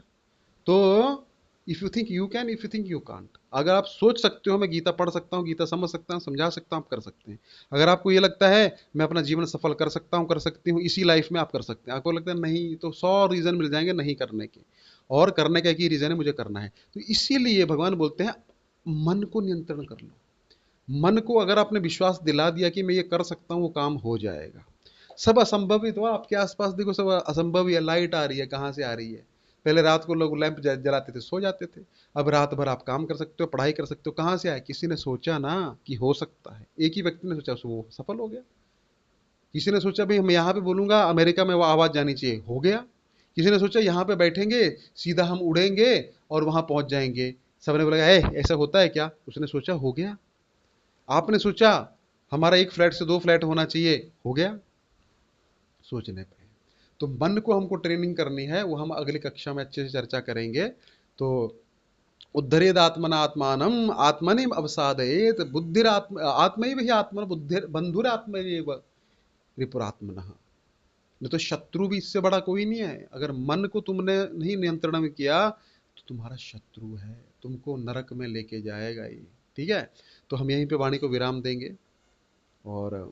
तो if you think you can, if you think you can't, अगर आप सोच सकते हो मैं गीता पढ़ सकता हूँ, गीता समझ सकता हूँ, समझा सकता हूँ, आप कर सकते हैं। अगर आपको ये लगता है मैं अपना जीवन सफल कर सकता हूँ, कर सकती हूँ इसी लाइफ में, आप कर सकते हैं। आपको लगता है नहीं, तो 100 रीजन मिल जाएंगे नहीं करने के। और करने का एक ही रीजन है, मुझे करना है। तो इसीलिए भगवान बोलते हैं मन को नियंत्रण कर लो। मन को अगर आपने विश्वास दिला दिया कि मैं ये कर सकता हूँ, वो काम हो जाएगा। सब असंभव ही तो आपके आसपास देखो, सब असंभव ही है। लाइट आ रही है, कहाँ से आ रही है? पहले रात को लोग लैंप जलाते थे, सो जाते थे। अब रात भर आप काम कर सकते हो, पढ़ाई कर सकते हो। कहाँ से आए? किसी ने सोचा ना कि हो सकता है। एक ही व्यक्ति ने सोचा, वो सफल हो गया। किसी ने सोचा भाई मैं यहाँ पे बोलूंगा अमेरिका में वो आवाज जानी चाहिए, हो गया। किसी ने सोचा यहाँ पे बैठेंगे, सीधा हम उड़ेंगे और वहां पहुंच जाएंगे। सबने बोला ऐसा होता है क्या? उसने सोचा, हो गया। आपने सोचा हमारा एक फ्लैट से 2 फ्लैट होना चाहिए, हो गया। सोचने पे। तो मन को हमको ट्रेनिंग करनी है, वो हम अगली कक्षा में अच्छे से चर्चा करेंगे। तो उद्धरेद आत्मना आत्मानम आत्मनि अवसादयेत बुद्धिरात्म आत्मैव ही आत्मन बुद्धि बंधुरात्मैव रिपुरात्मनः। नहीं तो शत्रु भी इससे बड़ा कोई नहीं है। अगर मन को तुमने नहीं नियंत्रण में किया तो तुम्हारा शत्रु है, तुमको नरक में लेके जाएगा ये। ठीक है? तो हम यहीं पे वाणी को विराम देंगे। और